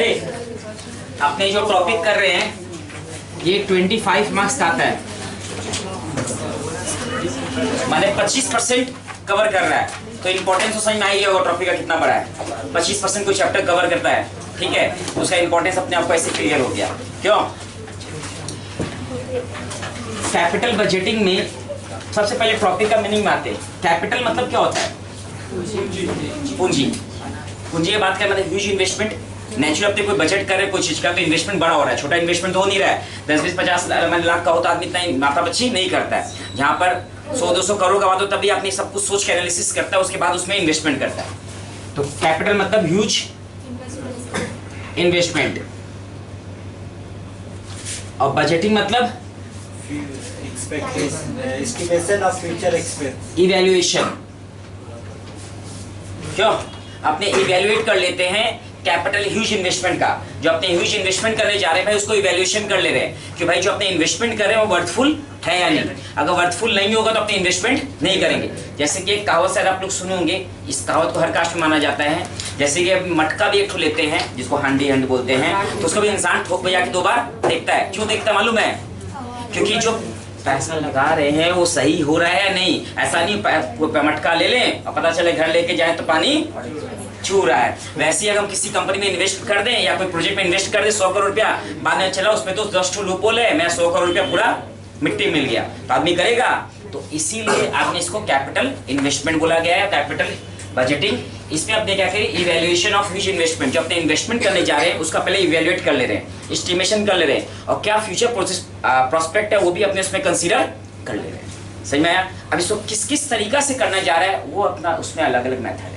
अपने जो टॉपिक कर रहे हैं ये 25 मार्क्स का आता है, माने 25% कवर कर रहा है। तो इंपॉर्टेंस तो समझ में आई होगा टॉपिक का कितना बड़ा है। 25% कोई चैप्टर कवर करता है, ठीक है, उसका इंपॉर्टेंस अपने आप को ऐसे क्लियर हो गया। क्यों? कैपिटल बजटिंग में सबसे पहले टॉपिक का मीनिंग में आते हैं। कैपिटल मतलब क्या होता है? पूंजी। पूंजी की बात करें मतलब ह्यूज इन्वेस्टमेंट। नेचुरल अपने कोई बजट कर रहे कोई चीज का तो इन्वेस्टमेंट बड़ा हो रहा है, छोटा इन्वेस्टमेंट तो हो नहीं रहा है। 10-20-50 लाख का होता आदमी इतना माथापच्ची नहीं करता है। जहां पर 100-200 करोड़ का बात हो तभी आपने सब कुछ सोच के एनालिसिस करता है, उसके बाद उसमें इन्वेस्टमेंट करता है। तो कैपिटल मतलब ह्यूज इन्वेस्टमेंट। और बजटिंग मतलब estimation of future expense, evaluation. क्यों? अपने इवैल्यूएट कर लेते हैं कैपिटल ह्यूज इन्वेस्टमेंट का। जो अपने ह्यूज इन्वेस्टमेंट करने जा रहे हैं भाई उसको इवैल्यूएशन कर ले रहे हैं कि भाई जो अपने इन्वेस्टमेंट कर रहे हैं वो वर्थफुल है या नहीं। अगर वर्थफुल नहीं होगा तो अपने इन्वेस्टमेंट नहीं करेंगे। जैसे कि एक कहावत शायद आप लोग सुने होंगे, इस कहावत को हर कास्ट में माना जाता है। जैसे कि मटका भी एक ठो लेते हैं जिसको हांडी हंड बोलते हैं, तो उसको भी इंसान ठोक बजा के 2 बार देखता है। क्यों देखता है मालूम है? क्योंकि जो पैसा लगा रहे हैं वो सही हो रहा है या नहीं। ऐसा नहीं मटका ले लें और पता चले घर लेके जाए तो पानी छू रहा है। वैसे ही अगर हम किसी कंपनी में इन्वेस्ट कर दें या कोई प्रोजेक्ट में इन्वेस्ट कर दें 100 करोड़ रुपया, बाद में चला उसमें तो 10 ठो लूपहोल है, मैं 100 करोड़ रुपया पूरा मिट्टी मिल गया, तो आदमी करेगा। तो इसीलिए आपने इसको कैपिटल इन्वेस्टमेंट बोला गया है, कैपिटल बजटिंग। इसमें आपने क्या करें, इवैल्यूएशन ऑफ ह्यूज इन्वेस्टमेंट। जो अपने इन्वेस्टमेंट करने जा रहे हैं उसका पहले इवैल्यूएट कर ले रहे हैं, एस्टिमेशन कर ले रहे हैं, और क्या फ्यूचर प्रोस्पेक्ट है वो भी अपने उसमें कंसीडर कर ले रहे हैं। समझ में आया? अब इसको किस किस तरीका से करना जा रहा है वो अपना उसमें अलग अलग मेथड है।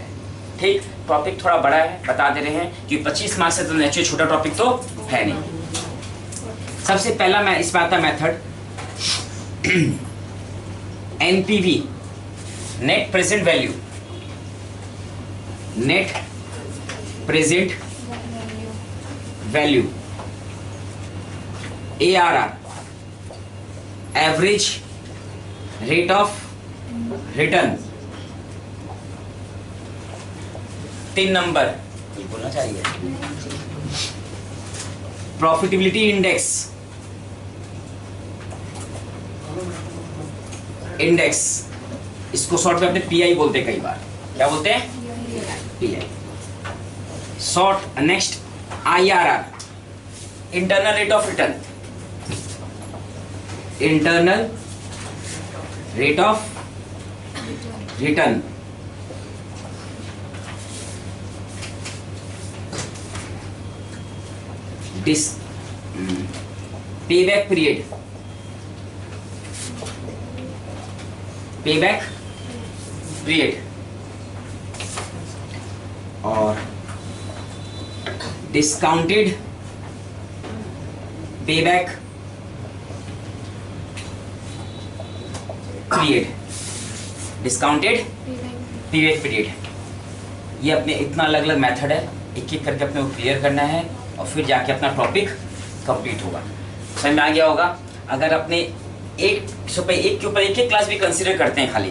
ठीक, टॉपिक थोड़ा बड़ा है, बता दे रहे हैं कि 25 मार्क्स से तो नेचुरल छोटा टॉपिक तो है नहीं। सबसे पहला मैं इस बात का method NPV, net present value, net present value, ARR, average rate of return. 3 number बोलना चाहिए, प्रॉफिटेबिलिटी इंडेक्स, इसको शॉर्ट में अपने PI बोलते हैं कई बार। क्या बोलते हैं? PI। Short next IRR, internal rate of return, internal rate of return. Payback period, payback period, और discounted payback period, discounted payback period. ये अपने इतना अलग अलग मेथड है, एक एक करके अपने को क्लियर करना है और फिर जाके अपना टॉपिक कंप्लीट होगा। समझ में आ गया होगा? अगर अपने एक के ऊपर एक क्लास भी कंसीडर करते हैं, खाली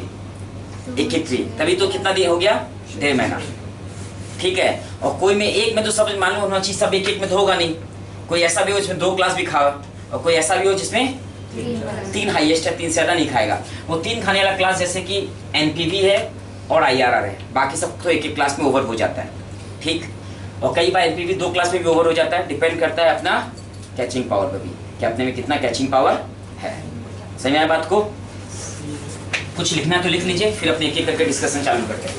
एक 3, तभी तो कितना दिन हो गया? 1.5 महीना। ठीक है, और कोई में एक में तो सब मालूम होना चाहिए, सब एक में तो होगा नहीं। कोई ऐसा भी हो जिसमें 2 क्लास भी खाओ, और कोई ऐसा भी हो जिसमें 3 हाईएस्ट है, 3 से ज़्यादा नहीं खाएगा। वो 3 खाने वाला क्लास जैसे कि NPV है और IRR है, बाकी सब तो एक क्लास में ओवर हो जाता है। ठीक, और कई बार NPV 2 क्लास में भी ओवर हो जाता है, डिपेंड करता है अपना कैचिंग पावर पर भी, कि अपने में कितना कैचिंग पावर है। समझ आया बात को? कुछ लिखना है तो लिख लीजिए, फिर अपने एक एक करके डिस्कशन चालू करते हैं।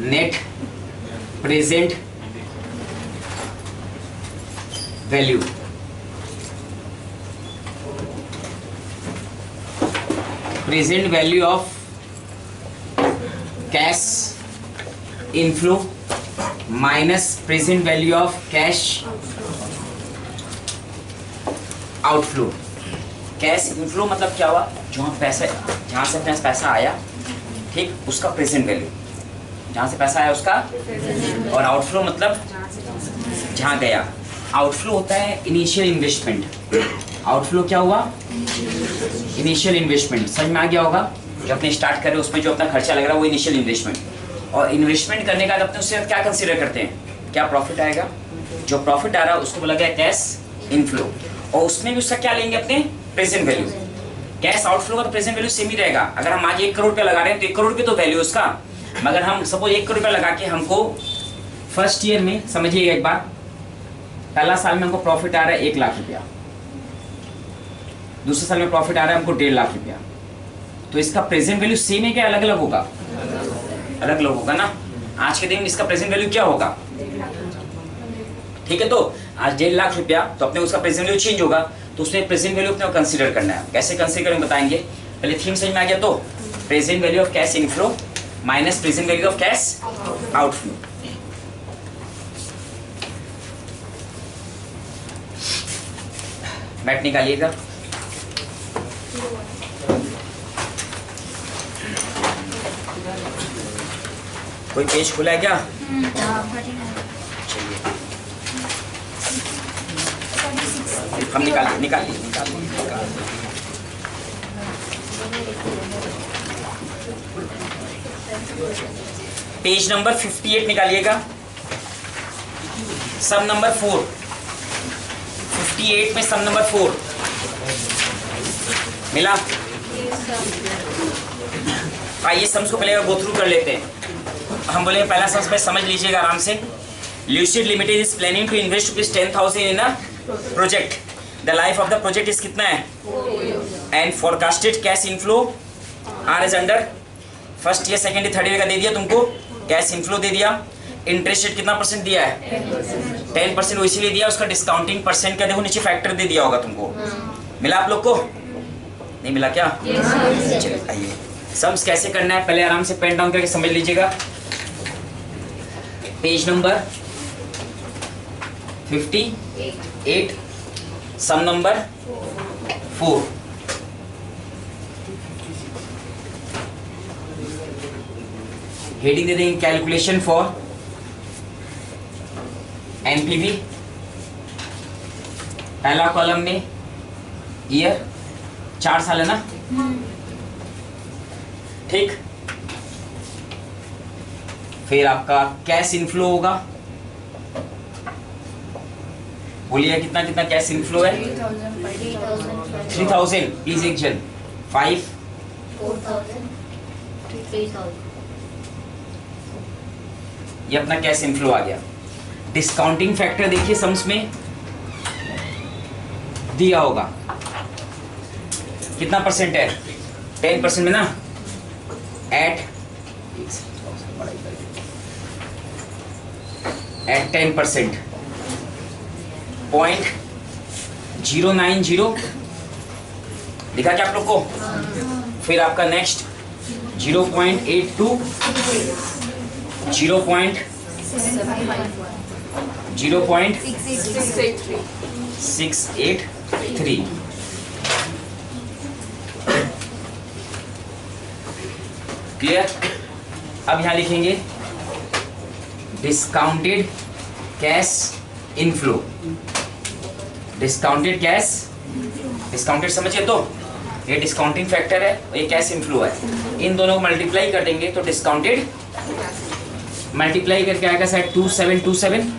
Net present value, present value of cash inflow minus present value of cash outflow. Cash inflow मतलब क्या हुआ? जहाँ पैसा, जहाँ से अपने पैसा आया, ठीक, उसका प्रेजेंट वैल्यू, जहाँ से पैसा आया उसका। और आउटफ्लो मतलब जहाँ गया। आउटफ्लो होता है इनिशियल इन्वेस्टमेंट। आउटफ्लो क्या हुआ? Initial investment. समझ में आ गया होगा? जो अपने स्टार्ट कर रहे हैं उसमें जो अपना खर्चा लग रहा है वो इनिशियल इन्वेस्टमेंट, और इन्वेस्टमेंट करने के बाद अपने उससे क्या कंसीडर करते हैं, क्या प्रॉफिट आएगा, जो प्रॉफिट आ रहा है उसको बोला गया कैश इनफ्लो, और उसमें भी उसका क्या लेंगे अपने प्रेजेंट वैल्यू। कैश आउटफ्लो का तो प्रेजेंट वैल्यू सेम ही रहेगा। अगर हम आज 1 करोड़ रुपया लगा रहे हैं तो 1 करोड़ रुपये तो वैल्यू उसका, मगर हम सपोज 1 करोड़ रुपया लगा के हमको फर्स्ट ईयर में, समझिएगा एक बार, पहला साल में हमको प्रॉफिट आ रहा है 1 लाख रुपया, दूसरे साल में प्रॉफिट आ रहा है हमको 1.5 लाख रुपया, तो इसका प्रेजेंट वैल्यू सेम है क्या अलग अलग होगा? अलग अलग होगा ना। आज के दिन इसका प्रेजेंट वैल्यू क्या होगा? ठीक है, तो आज 1.5 लाख रुपया, तो अपने उसका प्रेजेंट वैल्यू चेंज होगा, तो उसमें प्रेजेंट वैल्यू अपने कंसीडर करना है। कैसे कंसीडर करें बताएंगे, पहले थीम समझ में आ गया तो present value of cash inflow minus present value of cash outflow. मैट निकालिएगा। कोई पेज खुला है क्या? हम निकालिए। पेज नंबर 58 निकालिएगा, सम नंबर 4, 58 में सम नंबर 4 मिला। आइए सम्स को पहले गो थ्रू कर लेते हैं। हम बोले पहला सम्स पे समझ लीजिएगा आराम से। Lucid Limited is planning to invest ₹10,000 in a project. The life of the project is कितना है? And forecasted cash inflow are is under first year, second year, third year का दे दिया तुमको, कैश इनफ्लो दे दिया। इंटरेस्ट रेट कितना percent दिया है? 10%। वो इसीलिए दिया, उसका डिस्काउंटिंग परसेंट का देखो नीचे फैक्टर दे दिया होगा तुमको। मिला आप लोग को? नहीं मिला क्या? चलिए आइए सम्स कैसे करना है पहले आराम से पेन डाउन करके समझ लीजिएगा। पेज नंबर 58, सम नंबर 4। हेडिंग दे देंगे कैलकुलेशन फॉर एनपीवी। पहला कॉलम में ईयर, 4 साल है ना, ठीक। फिर आपका कैश इनफ्लो होगा, बोलिए कितना कितना कैश इनफ्लो है? 3000। प्लीज एक जन 5 ये अपना कैश इनफ्लो आ गया। डिस्काउंटिंग फैक्टर देखिए सम्स में दिया होगा, कितना परसेंट है? 10% में ना, एट 10%, 0.090 दिखा क्या आप लोग को? फिर आपका नेक्स्ट 0.82, 0.683। क्लियर? अब यहां लिखेंगे discounted cash inflow. Discounted cash, discounted समझिए तो ये डिस्काउंटिंग फैक्टर है, ये कैश इनफ्लो है। इन दोनों को मल्टीप्लाई कर देंगे तो डिस्काउंटेड, मल्टीप्लाई करके आएगा शायद 2727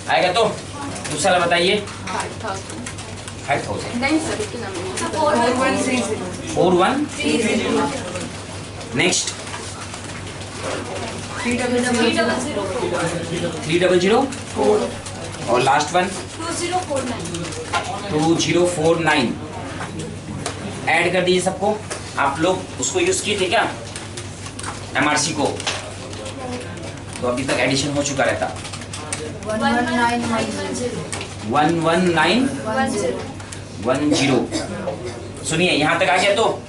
आएगा। तो दूसरा बताइए 5000 4130। नेक्स्ट 300 और लास्ट वन 2049 ऐड कर दीजिए सबको। आप लोग उसको यूज किए थे क्या एमआरसी को? तो अभी तक एडिशन हो चुका रहता। 11910। सुनिए यहां तक आ गया, तो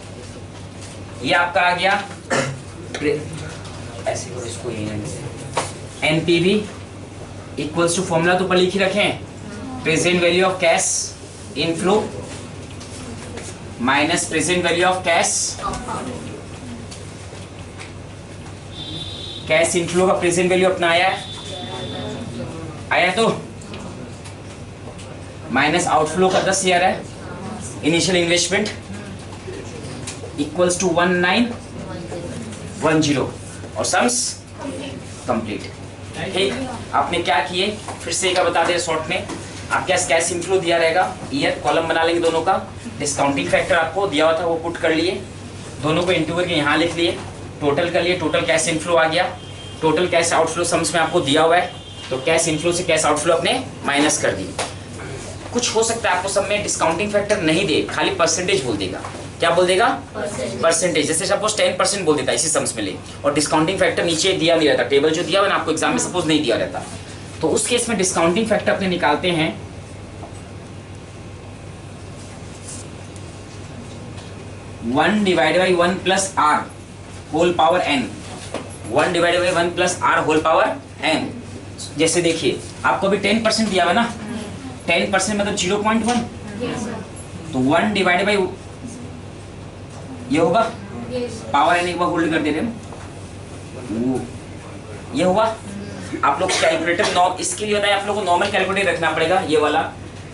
ये आपका आ गया ऐसे करो इसको, एनपीवी इक्वल्स टू फॉर्मूला तो ऊपर लिख ही रखें, present value of cash inflow minus present value of cash inflow का प्रेजेंट वैल्यू अपना आया तो माइनस आउटफ्लो का 10,000 है इनिशियल इन्वेस्टमेंट, इक्वल्स टू 1910 और सम्स कंप्लीट। ठीक, आपने क्या किए फिर से एक बता दे शॉर्ट में। आपके पास कैश इनफ्लो दिया रहेगा, ईयर कॉलम बना लेंगे दोनों का, डिस्काउंटिंग फैक्टर आपको दिया हुआ था वो पुट कर लिए, दोनों को इंटू करके यहाँ लिख लिए, टोटल कर लिए, टोटल कैश इनफ्लो आ गया, टोटल कैश आउटफ्लो सम्स में आपको दिया हुआ है, तो कैश इनफ्लो से कैश आउटफ्लो अपने माइनस कर दिए। कुछ हो सकता है आपको सब में डिस्काउंटिंग फैक्टर नहीं दे, खाली परसेंटेज बोल देगा। क्या बोल देगा? परसेंटेज। जैसे सपोज 10% बोल देता इसी सम्स में ले, और डिस्काउंटिंग फैक्टर नीचे दिया नहीं रहता, टेबल जो दिया हुआ ना आपको एग्जाम में सपोज नहीं दिया रहता, तो उस केस में डिस्काउंटिंग फैक्टर अपने निकालते हैं 1 divided by 1 plus r whole power n, 1 divided by 1 plus r whole power n। जैसे देखिए आपको अभी 10% दिया हुआ ना, 10% मतलब 0.1, तो 1 डिवाइडेड बाई ये होगा पावर n, एक बार होल्ड कर दे रहे हैं, ये हुआ। आप लोग कैलकुलेटर नॉर्म इसके लिए होता है, आप लोग को नॉर्मल कैलकुलेटर रखना पड़ेगा ये वाला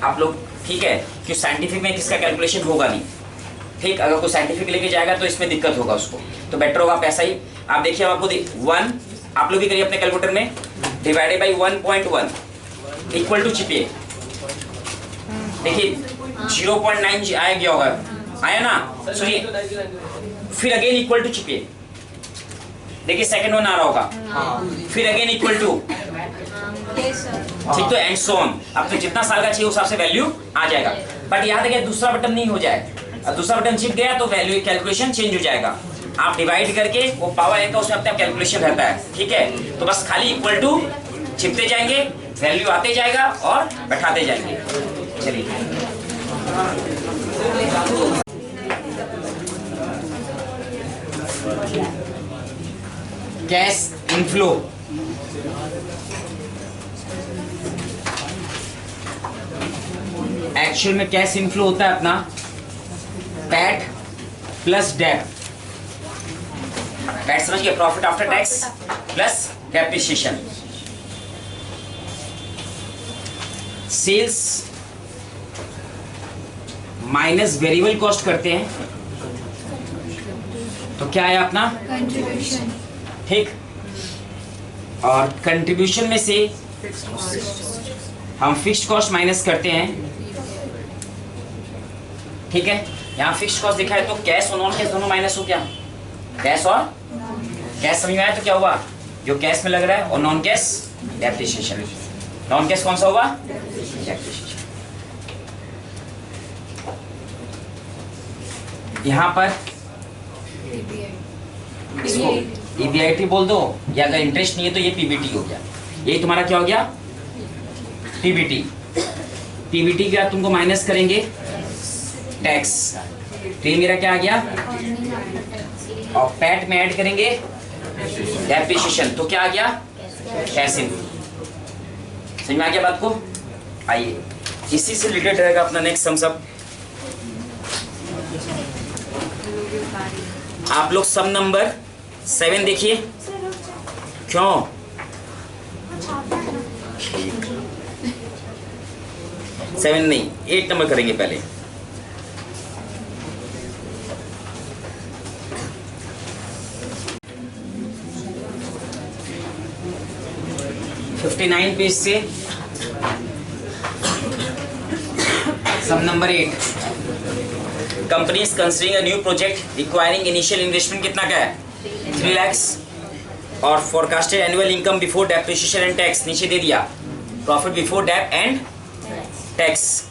आप लोग, ठीक है, कि साइंटिफिक में किसका कैलकुलेशन होगा नहीं। ठीक, अगर कोई साइंटिफिक लेके जाएगा तो इसमें दिक्कत होगा उसको, तो बेटर होगा आप ऐसा ही। आप देखिए आपको 1 आप लोग भी करिए अपने कैलकुलेटर में, डिवाइडेड बाई 1.1 इक्वल टू चिपिए, देखिए 0.9 आया गया होगा, आया ना, सुनिए, फिर अगेन इक्वल टू चिपिए, देखिए सेकंड वन आ रहा होगा, फिर अगेन इक्वल टू, ठीक, तो एंड सो ऑन। आपको जितना साल का चाहिए उस हिसाब से वैल्यू आ जाएगा। बट याद है कि दूसरा बटन नहीं हो जाए, अब दूसरा बटन छिप गया तो वैल्यू कैलकुलेशन चेंज हो जाएगा। आप डिवाइड करके वो पावर n का उसमें अपना कैलकुलेशन रहता है, ठीक है, तो बस खाली इक्वल टू छिपते जाएंगे, वैल्यू आते जाएगा और बैठाते जाएंगे। चलिए कैश इनफ्लो, एक्चुअल में कैश इनफ्लो होता है अपना पैट प्लस डेप, पैट समझ गए, profit after tax plus depreciation. Sales minus variable cost करते हैं तो क्या है अपना कंट्रीब्यूशन। ठीक, और कंट्रीब्यूशन में से हम फिक्स्ड कॉस्ट माइनस करते हैं, ठीक है। यहाँ फिक्स्ड कॉस्ट दिखा है तो कैश और नॉन कैश दोनों माइनस हो गया, कैश और कैश समझ में आया तो क्या हुआ, जो कैश में लग रहा है और non cash depreciation, non cash कौन सा हुआ, डेप्रिसिएशन। यहाँ पर इसको EBIT बोल दो, या अगर इंटरेस्ट नहीं है तो ये PBT हो गया, ये तुम्हारा क्या हो गया PBT। PBT का तुमको माइनस करेंगे टैक्स, तो ये मेरा क्या आ गया, और पैट में ऐड करेंगे डेप्रिसिएशन, तो क्या आ गया कैश इनफ्लो। समझ में आ गया बात को? आइए इसी से रिलेटेड रहेगा अपना नेक्स्ट सम सब। आप लोग सम नंबर 7 देखिए, क्यों 7 नहीं 8 नंबर करेंगे पहले। $59 पेज से sum number 8, company is considering a new project requiring initial investment कितना का है 3 lakhs और forecasted annual income before depreciation and tax नीचे दे दिया, profit before dep and tax.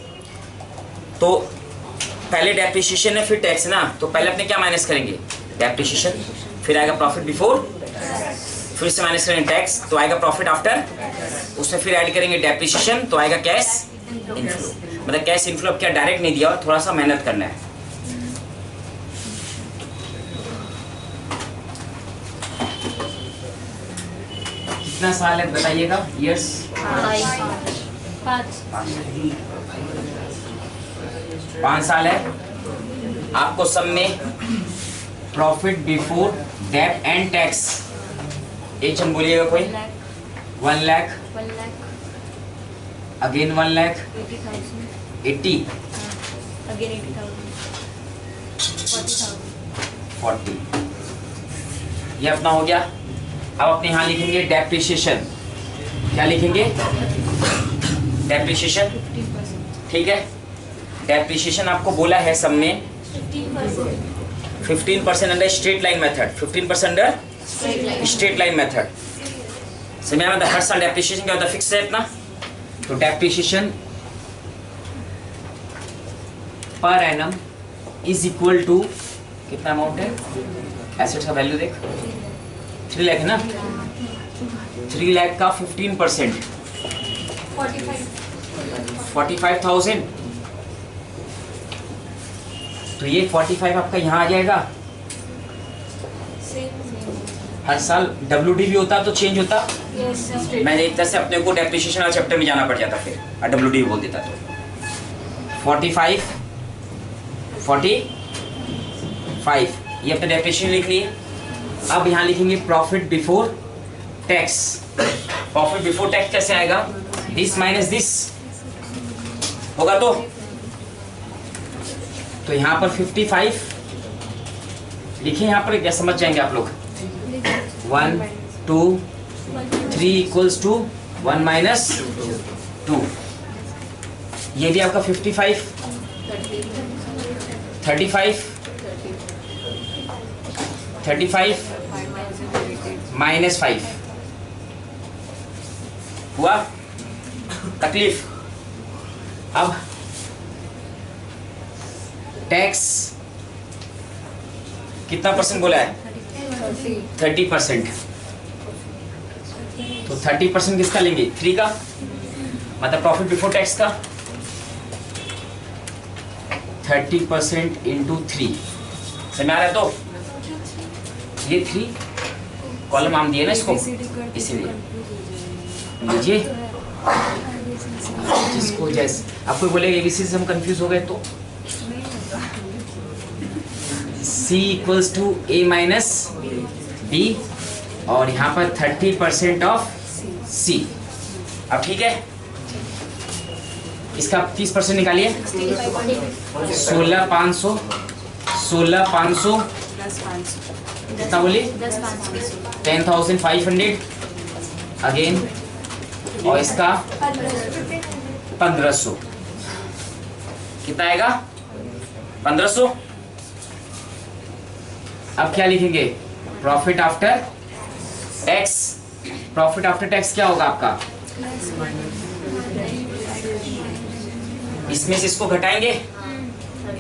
तो पहले डेप्रिसिएशन है फिर टैक्स है ना, तो पहले अपने क्या माइनस करेंगे डेप्रिसिएशन, फिर आएगा प्रॉफिट बिफोर, फिर से माइनस करेंगे टैक्स तो आएगा प्रॉफिट आफ्टर, उसमें फिर ऐड करेंगे डेप्रिसिएशन तो आएगा कैश इनफ्लो। मतलब कैश इनफ्लो अब क्या डायरेक्ट नहीं दिया, थोड़ा सा मेहनत करना है। कितना साल है बताइएगा, ईयर्स 5 साल है। आपको सब में profit before debt and tax एक चम बोलिएगा कोई 1 लाख, अगेन 1 लाख 80, अगेन 80,000, 40,000, 40, ये अपना हो गया। अब अपने यहाँ लिखेंगे डेप्रिसिएशन। क्या लिखेंगे? डेप्रिसिएशन, ठीक है। डेप्रिसिएशन आपको बोला है सब में 15% under straight line method, 15% under straight line method. समझ में आता? हर साल डेप्रिसिएशन क्या होता है? फिक्स है इतना। तो depreciation per annum is equal to कितना अमाउंट है? एसेट्स का वैल्यू देख, 3 लाख है ना। 3 लाख का 15% 45,000। तो ये 45 आपका यहाँ आ जाएगा। हर साल WD भी होता तो चेंज होता। मैंने एक तरह से अपने को डेप्रिसिएशन वाला चैप्टर में जाना पड़ जाता, फिर WD बोल देता। तो 45 ये अपना डेप्रिसिएशन लिख लिए। अब यहाँ लिखेंगे profit before tax. Profit before tax कैसे आएगा? दिस माइनस दिस होगा। तो यहाँ पर 55 लिखिए। यहाँ पर क्या समझ जाएंगे आप लोग? 1 2 3 इक्वल्स टू 1 माइनस 2। ये भी आपका 55 35 माइनस 5 हुआ। तकलीफ। अब टैक्स कितना परसेंट बोला है? 30%। तो 30% किसका लेंगे? 3 का, मतलब प्रॉफिट बिफोर टैक्स का। 30% इंटू 3 समझ आ रहा है? तो ये 3 कॉलम आम दिए ना इसको, इसीलिए लीजिए। जिसको जैसे आपको बोलेगा ABC से हम कंफ्यूज हो गए तो C equals to A minus B, और यहाँ पर 30% ऑफ C। अब ठीक है, इसका 30% निकालिए। 16,500 कितना बोली? 10,500 अगेन, और इसका 1,500 कितना आएगा? 1,500। अब क्या लिखेंगे? Profit after tax. Profit after tax क्या होगा आपका? इसमें से इसको घटाएंगे,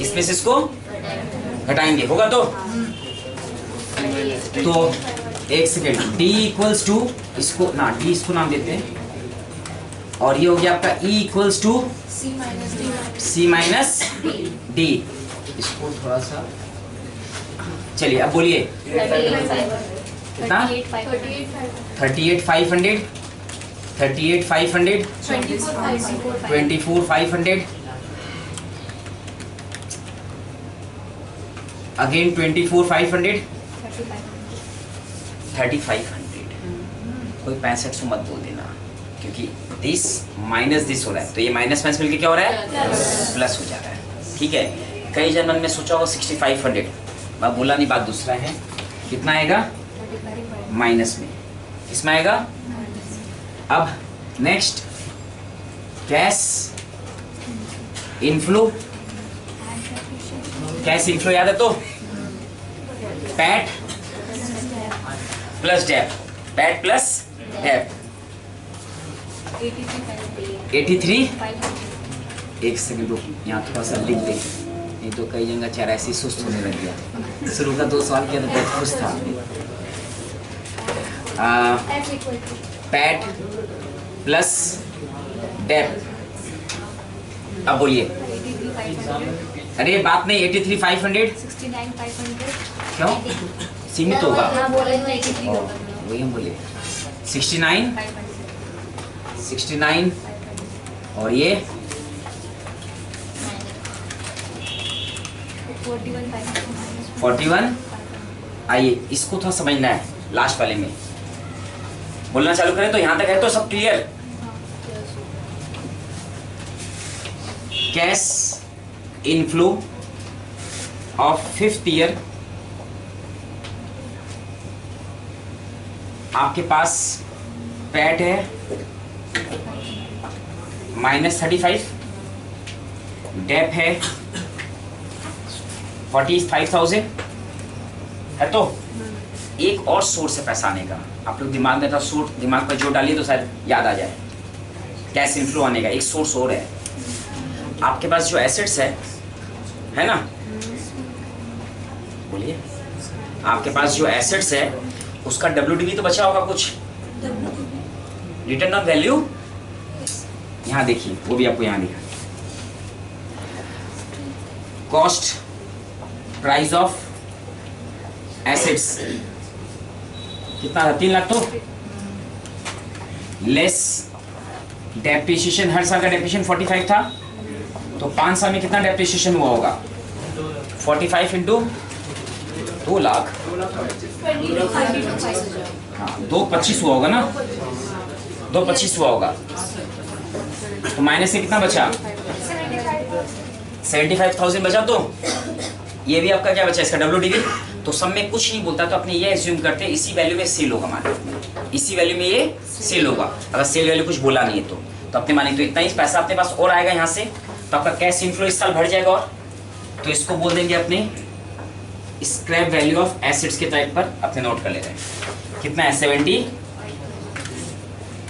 इसमें से इसको घटाएंगे, होगा। तो एक सेकेंड, D इक्वल्स टू इसको ना, D इसको नाम देते हैं, और ये हो गया आपका E equals to C minus D। इसको थोड़ा सा चलिए, अब बोलिए कितना? 38,500 24,500 अगेन 24,500 3,500। कोई 65 मत बोल देना, क्योंकि दिस माइनस दिस हो रहा है, तो ये माइनस माइनस मिलके क्या हो रहा है? प्लस हो जा रहा है। ठीक है। कई जन मन में सोचा होगा 6,500, मैं बोला नहीं, बात दूसरा है। कितना आएगा? माइनस में, इसमें आएगा। अब next, cash inflow. Cash inflow याद है तो? PAT plus dep, PAT plus dep 83। एक सेकंड रुक, यहाँ थोड़ा सा लिख दे, नहीं तो कई जगह चेहरा ऐसे सुस्त होने लग गया। शुरू का 2 सवाल किया तो बहुत खुश था। PAT plus dep. अब बोलिए। अरे बात नहीं, 83,500 क्यों? सीमित होगा, वही हम बोले। 69 और ये 41। आइए इसको थोड़ा समझना है। लास्ट वाले में बोलना चालू करें तो यहाँ तक है तो सब clear. Cash inflow of 5th year आपके पास पैट है -35, डेप है 45,000 है। तो एक और सोर्स है पैसा आने का, आप लोग दिमाग में था सोर्स, दिमाग पर जो डालिए तो शायद याद आ जाए। कैश इनफ्लो आने का एक सोर्स और है। आपके पास जो एसेट्स है ना, बोलिए, आपके पास जो एसेट्स है उसका WDV तो बचा होगा कुछ, रिटर्न ऑन वैल्यू। यहां देखिए, वो भी आपको यहां दिखा, कॉस्ट प्राइस ऑफ एसेट्स कितना था, 3 लाख, तो लेस डेप्रिसिएशन, हर साल का डेप्रिसिएशन 45 था, तो 5 साल में कितना डेप्रिसिएशन हुआ होगा, 45 इंटू 2 लाख, हाँ 225 हुआ होगा ना, 225 हुआ होगा। तो माइनस से कितना बचा, 75,000 बचा। तो ये भी आपका क्या बचा, इसका WDV। तो सब में कुछ नहीं बोलता, तो अपने ये एज्यूम करते हैं इसी वैल्यू में सेल होगा मार्केट में, इसी वैल्यू में ये सेल होगा। अगर सेल वैल्यू कुछ बोला नहीं है तो अपने माने तो इतना ही पैसा अपने पास और आएगा यहाँ से, तो आपका कैश इनफ्लो इस साल बढ़ जाएगा। और तो इसको बोल देंगे अपने स्क्रैप वैल्यू ऑफ एसेट्स के टाइप पर अपने नोट कर ले रहे हैं। कितना है, 70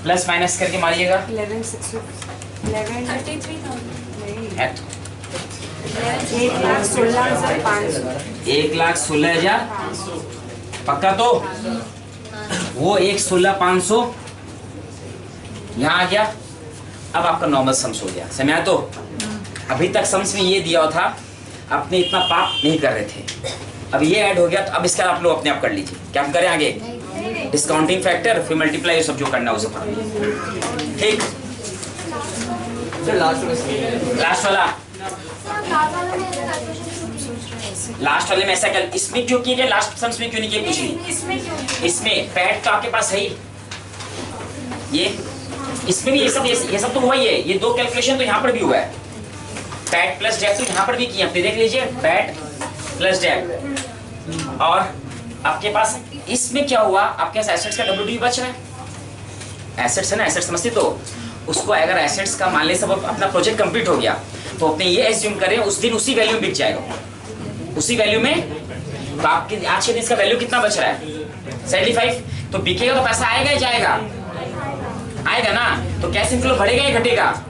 प्लस माइनस करके मारिएगा, 1,16,500 पक्का। तो वो 1,16,500 यहाँ आ गया। अब आपका नॉर्मल सम्स हो गया, समझा। तो अभी तक सम्स में ये दिया हुआ था, अपने इतना पाप नहीं कर रहे थे, अब ये ऐड हो गया, तो अब इसका आप लोग अपने आप कर लीजिए। क्या हम करें आगे, डिस्काउंटिंग फैक्टर फिर मल्टीप्लाई, सब जो करना है उसे। ठीक, लास्ट वाले में ऐसा क्या, इसमें क्यों किया गया, लास्ट सम्स में क्यों नहीं किया, कुछ नहीं। इसमें पैट तो आपके पास है ही, ये इसमें भी ये सब तो हुआ ही है। ये 2 कैलकुलेशन तो यहाँ पर भी हुआ है, पैट प्लस डेप तो यहाँ पर भी किया, आप देख लीजिए, पैट प्लस डेप। और आपके पास इसमें क्या हुआ, आपके पास एसेट्स का WDV बच रहा है, एसेट्स है ना, एसेट्स समझते। तो उसको अगर एसेट्स का मान ले सब अपना प्रोजेक्ट कंप्लीट हो गया, तो अपने ये एज्यूम करें उस दिन उसी वैल्यू में बिक जाएगा, उसी वैल्यू में। तो आपके आज के दिन इसका वैल्यू कितना बच रहा है, 75। तो बिकेगा तो पैसा आएगा ही जाएगा, आएगा ना। तो कैश इनफ्लो बढ़ेगा या घटेगा,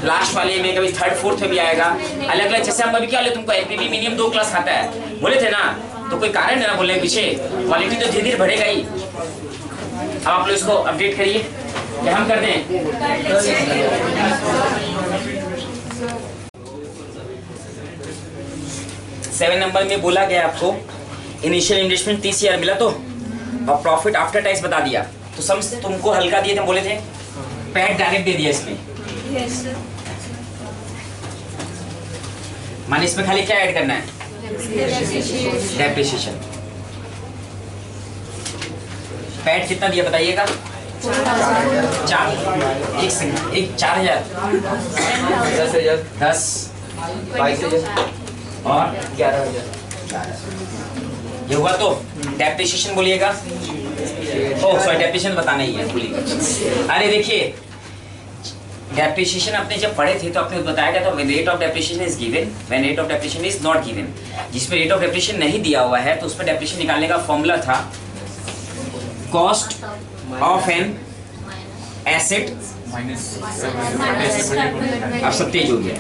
लास्ट वाले में कभी थर्ड फोर्थ में भी आएगा, अलग अलग। जैसे हम अभी क्या तुमको LPB मिनिमम 2 क्लास खाता है बोले थे ना, तो कोई कारण है ना बोलने के पीछे, क्वालिटी तो धीरे धीरे बढ़ेगा ही। अब आप लोग इसको अपडेट करिए, क्या हम कर दें। 7 नंबर में बोला गया आपको इनिशियल इन्वेस्टमेंट 30,000 मिला, तो और प्रॉफिट आफ्टर टैक्स बता दिया, तो समझ तुमको हल्का दिए थे, बोले थे पैट डायरेक्ट दे दिया इसमें। माने इसमें खाली क्या ऐड करना है, डेप्रिसिएशन। पैट कितना दिया बताइएगा, 4,000 10 और 11,000 ये हुआ। तो डेप्रिसिएशन बोलिएगा, ओह सॉरी डेप्रिसिएशन बताना ही है, भूलिए। अरे देखिए, डेप्रिसिएशन आपने जब पढ़े थे तो आपने बताया गया था rate of depreciation is given when rate of depreciation is not given. जिसमें रेट ऑफ डेप्रिसिएशन नहीं दिया हुआ है तो उस पर डेप्रिसिएशन निकालने का फॉर्मूला था कॉस्ट ऑफ एन एसेट, अब सब तेज हो गया,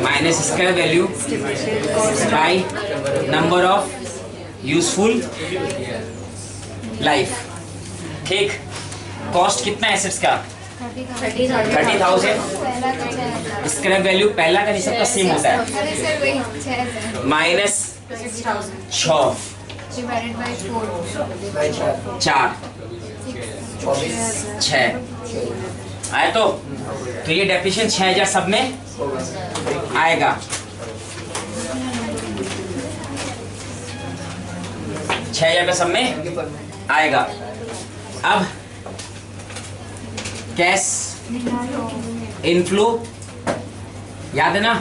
minus square value by number of useful life. ठीक, कॉस्ट कितना एसेट्स का 30,000, स्क्रैप वैल्यू पहला का सबका सेम होता है, माइनस 6 4 6 आए। तो ये डेप्रिसिएशन 6,000 सब में आएगा, 6,000 सब में आएगा। अब कैश इनफ्लो याद है ना,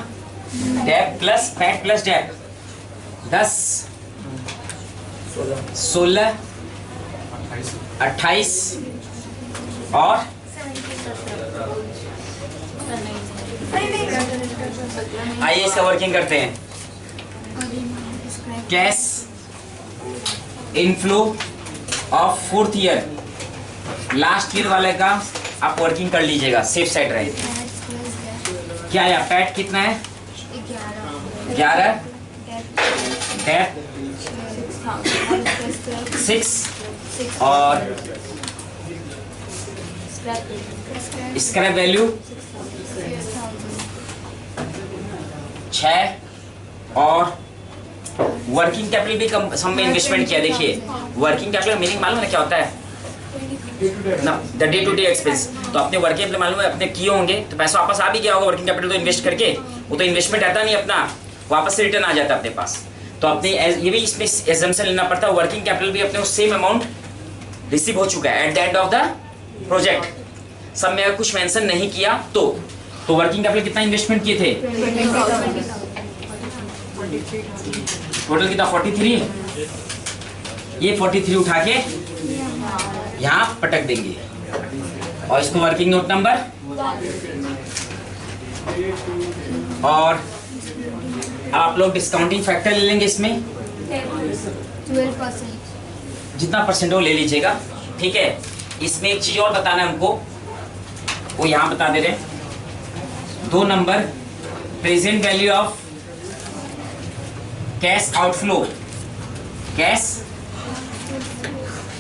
dep plus PAT plus dep 10 16 28 और आइए इसका वर्किंग करते हैं। Cash inflow of 4th year, last year वाले का आप वर्किंग कर लीजिएगा, सेफ साइड रहेगी। क्या है पैट कितना है? 11 डेप 6 और स्क्रैप वैल्यू 6 और वर्किंग कैपिटल भी कम सम में इन्वेस्टमेंट किया। देखिए वर्किंग कैपिटल मीनिंग मालूम है क्या होता है ना? The day to day expense. तो अपने वर्किंग कैपिटल मालूम है, अपने किए होंगे तो पैसा वापस आ भी गया होगा वर्किंग कैपिटल तो इन्वेस्ट करके, वो तो इन्वेस्टमेंट रहता नहीं अपना, वापस से रिटर्न आ जाता है अपने पास। तो अपने ये भी इसमें एजम्पशन लेना पड़ता है, वर्किंग कैपिटल भी अपने सेम अमाउंट रिसीव हो चुका है at the end of the project. सब में अगर कुछ मेंशन नहीं किया तो वर्किंग कैपिटल कितना इन्वेस्टमेंट किए थे? टोटल कितना? 43। ये 43 उठा के यहाँ पटक देंगे और इसको वर्किंग नोट नंबर और आप लोग डिस्काउंटिंग फैक्टर ले लेंगे इसमें 12%। जितना परसेंट हो ले लीजिएगा, ठीक है। इसमें एक चीज और बताना है हमको, वो यहाँ बता दे रहे हैं। 2 number present value of cash outflow,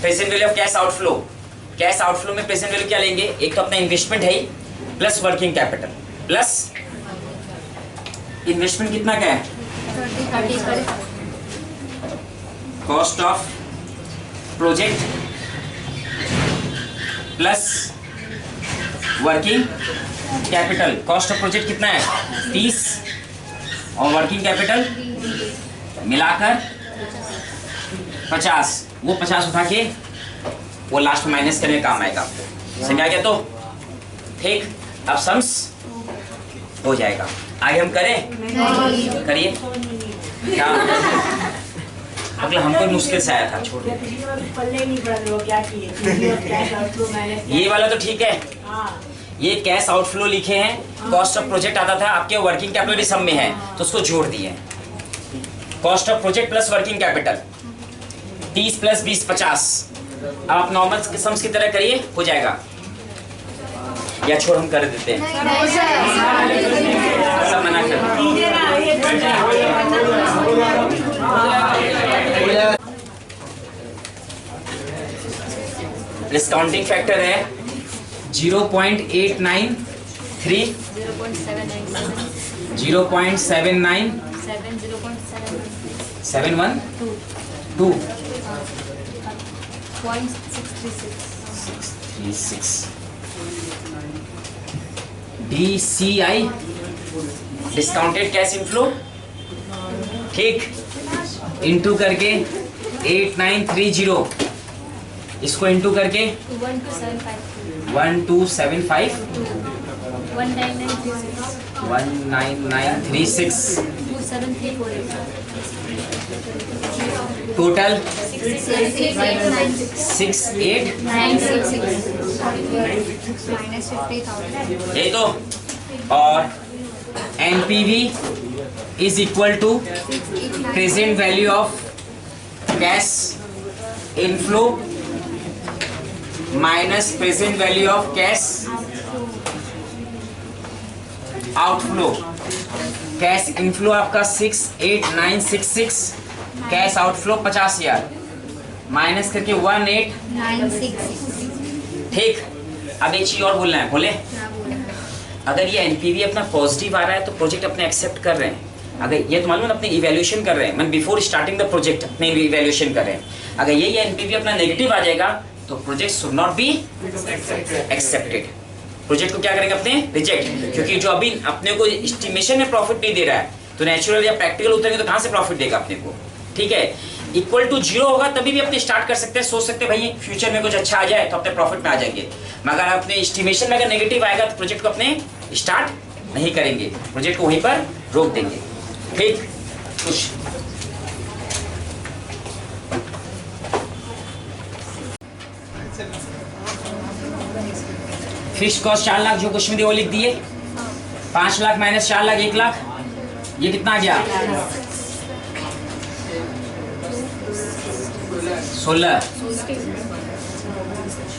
present value of cash outflow. Cash outflow में प्रेजेंट वैल्यू क्या लेंगे? एक तो अपना इन्वेस्टमेंट है plus working capital plus investment कितना का है? 30 cost of project plus working capital. Cost of project कितना है? 30 और वर्किंग कैपिटल मिलाकर 50। वो 50 उठा के वो लास्ट में माइनस करने काम आएगा। समझा गया? तो ठीक, अब सम्स हो जाएगा। आगे हम करें? करिए। क्या अगला हमको मुश्किल से आया था, छोड़ दे। ये वाला तो ठीक है, ये कैश आउटफ्लो लिखे हैं, कॉस्ट ऑफ प्रोजेक्ट आता था आपके, वर्किंग कैपिटल भी सब में है तो उसको जोड़ दिए। Cost of project plus working capital 30 plus 20 50। अब आप नॉर्मल सम्स की तरह करिए, हो जाएगा। या छोड़ हम कर देते हैं, सब मना कर। डिस्काउंटिंग फैक्टर है 0.893 0.79 712 636 DCI डिस्काउंटेड कैश इनफ्लो, ठीक, इंटू करके 8930, इसको इंटू करके 1275 19936 टोटल 68 ये तो। और NPV is equal to present value of cash inflow minus present value of cash outflow. Cash inflow आपका 68966, कैश आउटफ्लो 50,000 माइनस करके 1896। ठीक, अब एक चीज और बोलना है, बोले? अगर ये एनपीवी अपना पॉजिटिव आ रहा है तो प्रोजेक्ट अपने एक्सेप्ट कर रहे हैं। अगर ये तो मालूम है अपने इवैल्यूएशन कर रहे हैं, मतलब बिफोर स्टार्टिंग द प्रोजेक्ट अपने इवैल्यूएशन कर रहे हैं। अगर ये एनपीवी अपना नेगेटिव आ जाएगा तो project should not be accepted. Project को क्या करेंगे अपने? रिजेक्ट। क्योंकि जो अभी अपने को एस्टिमेशन में प्रॉफिट नहीं दे रहा है तो नेचुरल या प्रैक्टिकल उतरेंगे तो कहाँ से प्रॉफिट देगा अपने को? ठीक है, इक्वल टू 0 होगा तभी भी अपने स्टार्ट कर सकते हैं, सोच सकते हैं भाई फ्यूचर में कुछ अच्छा आ जाए तो अपने प्रॉफिट में आ जाएंगे। मगर अपने एस्टिमेशन में अगर नेगेटिव आएगा तो प्रोजेक्ट को अपने स्टार्ट नहीं करेंगे, प्रोजेक्ट को वहीं पर रोक देंगे, ठीक। खुश। फिक्स कॉस्ट 4 लाख जो कुछ में दिया वो लिख दिए। 5 लाख माइनस 4 लाख 1 लाख, ये कितना आ गया? 16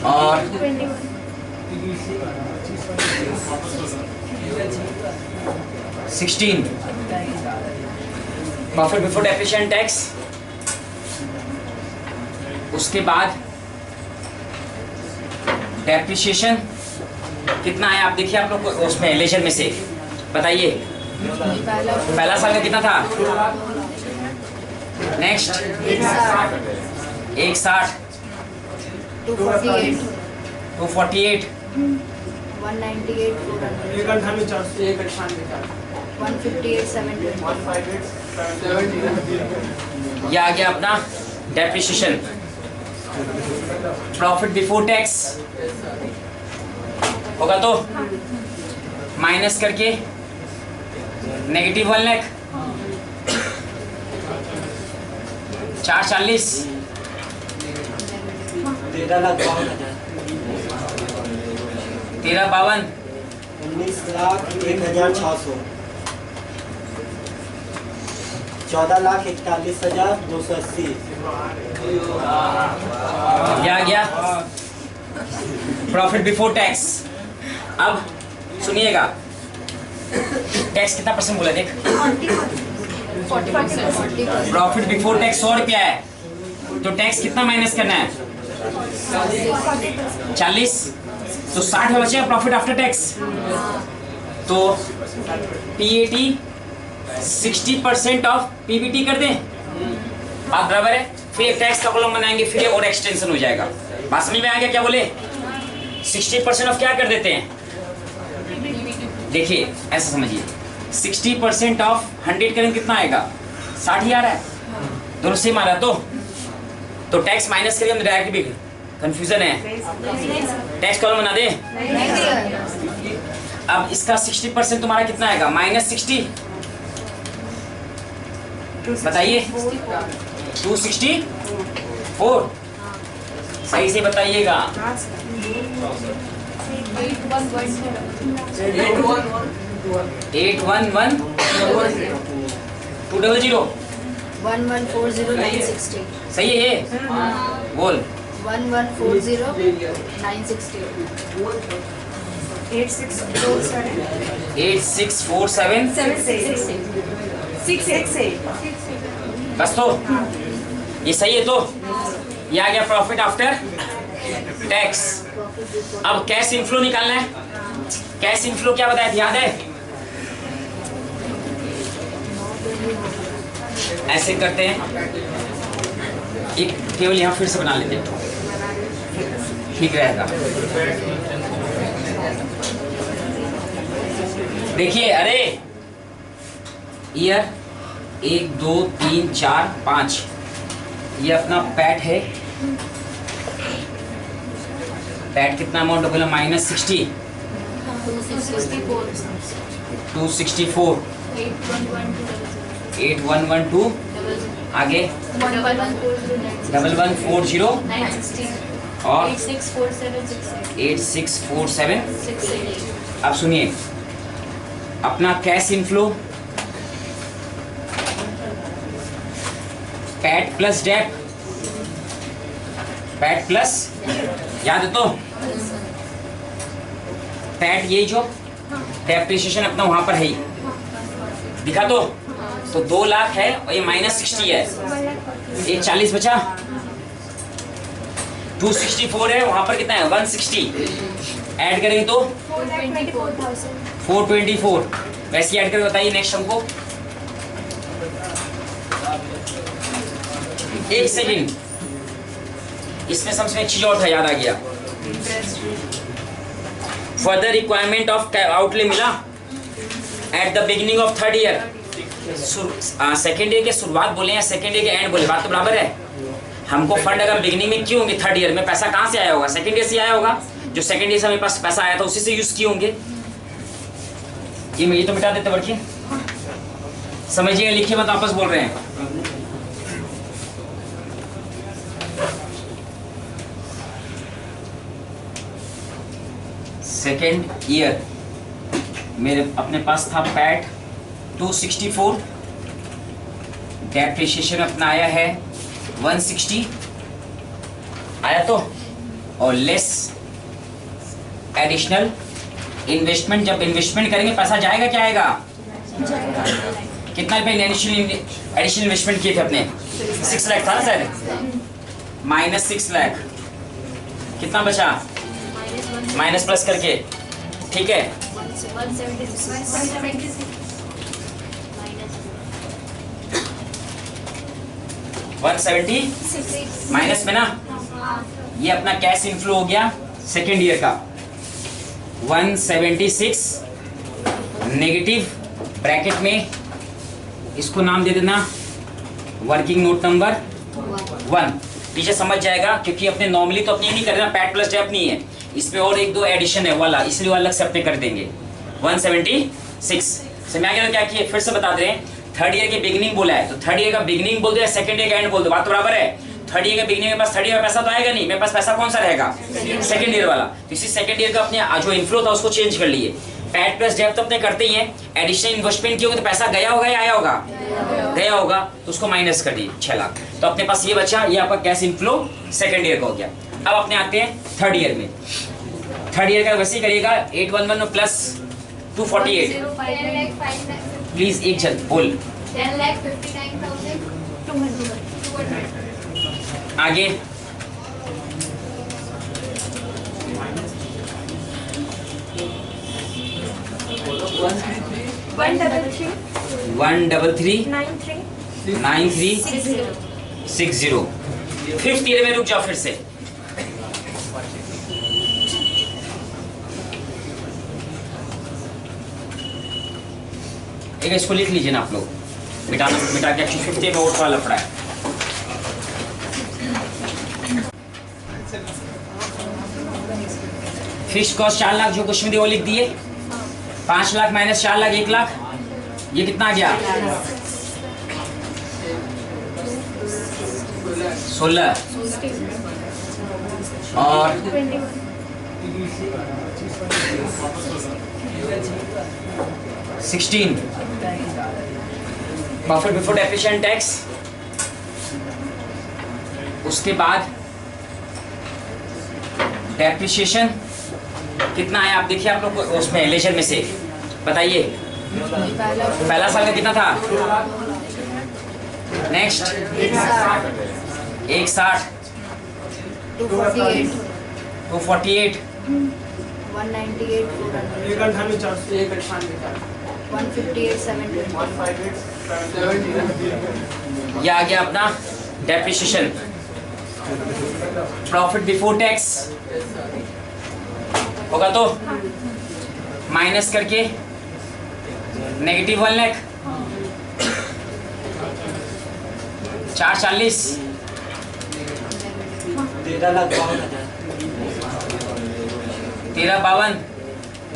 और 16 प्रॉफिट बिफोर डेप्रिसिएशन टैक्स। उसके बाद डेप्रिसिएशन कितना है आप देखिए, आप लोग उसमें लेजर में से बताइए। पहला साल का कितना था? नेक्स्ट 160 248 248 198 158 720 ये आ गया अपना डेप्रिसिएशन। प्रॉफिट बिफोर टैक्स होगा तो माइनस करके नेगेटिव 1 लाख 440 13,52,000 13,52 19,01,4,280 ये आ गया प्रॉफिट बिफोर टैक्स। अब सुनिएगा, टैक्स कितना परसेंट बोला देख। 40%। प्रॉफिट बिफोर टैक्स 100 रुपया है, तो टैक्स कितना माइनस करना है? 40, तो 60 में बचेगा प्रॉफिट आफ्टर टैक्स। तो PAT 60% ऑफ PBT कर दें, बात बराबर है। फिर एक टैक्स का कॉलम बनाएंगे, फिर और एक्सटेंशन हो जाएगा। बात समझ में आ गया क्या बोले? 60% ऑफ क्या कर देते हैं, देखिए ऐसा समझिए, 60% ऑफ 100 करेंगे कितना आएगा? 60 ही आ रहा है, दोनों सेम आ रहा है। तो टैक्स माइनस करिए, हम डायरेक्ट भी कंफ्यूजन है, टैक्स कॉलम बना दे। अब इसका 60% तुम्हारा कितना आएगा? -60, बताइए। 264, सही से बताइएगा। 811 200 1140960 सही है ये? बोल। 1140960 8647 बस, तो ये सही है। तो ये आ गया प्रॉफिट आफ्टर टैक्स। अब कैश इनफ्लो निकालना है। कैश इनफ्लो क्या बताया था, याद है? ऐसे करते हैं, एक केवल यहाँ फिर से बना लेते हैं, ठीक रहेगा। देखिए, अरे ईयर 1 2 3 4 5, ये अपना पैट है। पैट कितना अमाउंट बोला? -60 264 8112 आगे 1140 और 8647। अब सुनिए, अपना cash inflow PAT plus debt, PAT plus, याद है? तो पैट ये जो डेप्रिसिएशन अपना वहां पर है ही, दिखा तो 2 लाख है और ये -60 है, ये 40 बचा। 264 है, वहां पर कितना है? 160 ऐड करेंगे तो 424। वैसे ऐड करके बताइए नेक्स्ट हमको। एक सेकेंड, इसमें सबसे एक चीज और था, याद आ गया। फर्दर रिक्वायरमेंट ऑफ आउटले मिला at the beginning of 3rd year. Second year के शुरुआत बोले या सेकेंड ईयर के एंड बोले, बात तो बराबर है। हमको फंड अगर बिगिनिंग में क्यों होंगे? 3rd ईयर में पैसा कहाँ से आया होगा? सेकेंड ईयर से आया होगा। जो सेकेंड ईयर से हमारे पास पैसा आया था उसी से यूज किए होंगे। ये तो मिटा देते बड़की, समझिएगा, लिखिए मत, आपस बोल रहे हैं। सेकेंड ईयर मेरे अपने पास था पैट 264, डेप्रिसिएशन अपना आया है 160 आया तो, और लेस एडिशनल इन्वेस्टमेंट। जब इन्वेस्टमेंट करेंगे पैसा जाएगा क्या आएगा? कितना रुपये एडिशनल इन्वेस्टमेंट किए थे अपने? 6 लाख था ना सर, माइनस 6 लाख, कितना बचा? माइनस प्लस करके, ठीक है। 170 माइनस में ना, ये अपना कैश इनफ्लो हो गया सेकेंड ईयर का 176 नेगेटिव ब्रैकेट में, इसको नाम दे देना वर्किंग नोट नंबर 1। पीछे समझ जाएगा, क्योंकि अपने नॉर्मली तो अपने नहीं कर रहे ना, पैट प्लस डेप नहीं है, इसमें और एक दो एडिशन है वाला, इसलिए अलग से अपने कर देंगे 176। समझ आ गया क्या किए? फिर से बता दे रहे हैं, थर्ड ईयर के बिगिनिंग बोला है तो थर्ड ईयर का बिगिनिंग बोल दो या सेकंड ईयर का एंड बोल दो, बात तो बराबर है। थर्ड ईयर के बिगिनिंग के पास थर्ड ईयर का पैसा तो आएगा नहीं, मेरे पास पैसा कौन सा रहेगा? सेकंड ईयर वाला। तो इसी सेकंड ईयर का अपने जो इनफ्लो था उसको चेंज कर लिए। पैट प्लस डेप तो अपने करते ही हैं, एडिशनल इन्वेस्टमेंट किया होगा तो पैसा गया होगा या आया होगा? गया होगा, तो उसको माइनस कर दिए 6 लाख। तो अपने पास ये बचा, ये आपका कैश इनफ्लो सेकंड ईयर का हो गया। अब अपने आते हैं थर्ड ईयर में। थर्ड ईयर का वैसे ही करिएगा 811 प्लस 248। प्लीज एक जन बोल, 10,59,200 आगे 1339360। फिफ्थ ईयर में रुक जाओ फिर से। एक इसको लिख लीजिए ना आप लोग, मिटा के एक्चुअली फिफ्थ ईयर में वोट वाला पड़ा है। फिक्स्ड कॉस्ट 4 लाख जो कुछ में दिए वो लिख दिए। 5 लाख माइनस 4 लाख 1 लाख, ये कितना आ गया? 16 और 16 प्रॉफिट बिफोर डेप्रिसिएशन टैक्स। उसके बाद डेप्रिसिएशन कितना है आप देखिए, आप लोग उसमें लेजर में से बताइए। पहला साल का कितना था? नेक्स्ट 160 248 248 198 158 720 ये आ गया अपना डेप्रिसिएशन। प्रॉफिट बिफोर टैक्स होगा तो माइनस करके नेगेटिव 1 लाख 440 13,52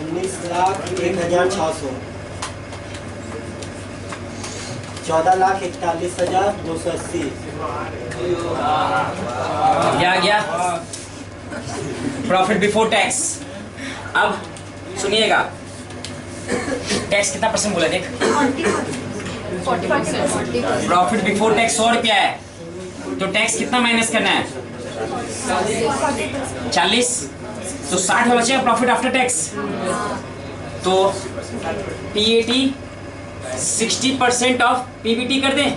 19,01,600 14,41,280 ये आ गया प्रॉफिट बिफोर टैक्स। अब सुनिएगा, टैक्स कितना परसेंट बोला देख? 40%। प्रॉफिट बिफोर टैक्स 100 रुपया है, तो टैक्स कितना माइनस करना है? 40, तो 60 में बचेगा प्रॉफिट आफ्टर टैक्स। तो PAT 60% ऑफ PBT कर दें,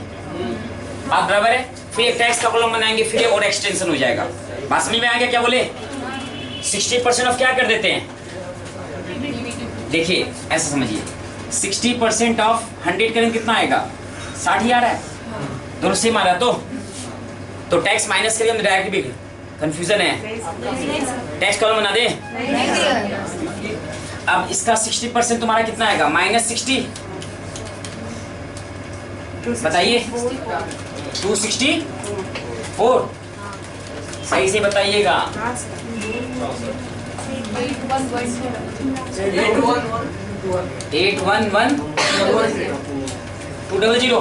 बात बराबर है। फिर एक टैक्स का कॉलम बनाएंगे, फिर और एक्सटेंशन हो जाएगा। बात समझ में आ गया क्या बोले? 60% ऑफ क्या कर देते हैं? देखिए ऐसा समझिए, 60% ऑफ 100 करें कितना आएगा? 60 ही आ रहा है, दोनों सेम आ रहा है। तो टैक्स माइनस करेंगे हम डायरेक्ट भी कंफ्यूजन है, टैक्स कॉलम बना दे। अब इसका 60% तुम्हारा कितना आएगा? -60 बताइए। 264 सही से बताइएगा। 811 200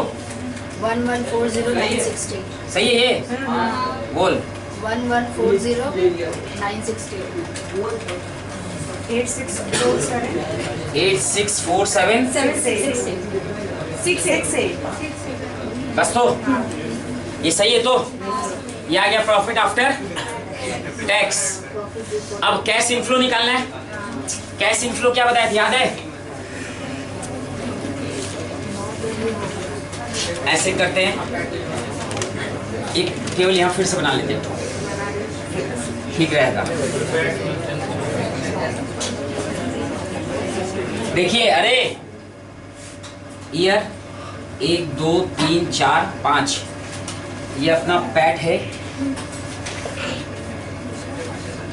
1140,960. सही है ये? बोल 1140,960. 8647 8647 688 बस तो ये सही है। तो ये आ गया प्रॉफिट आफ्टर टैक्स। अब कैश इनफ्लो निकालना है। कैश इनफ्लो क्या बताया था, याद है? ऐसे करते हैं, एक केवल यहाँ फिर से बना लेते हैं, ठीक रहेगा। देखिए, अरे ईयर 1 2 3 4 5, ये अपना पैट है।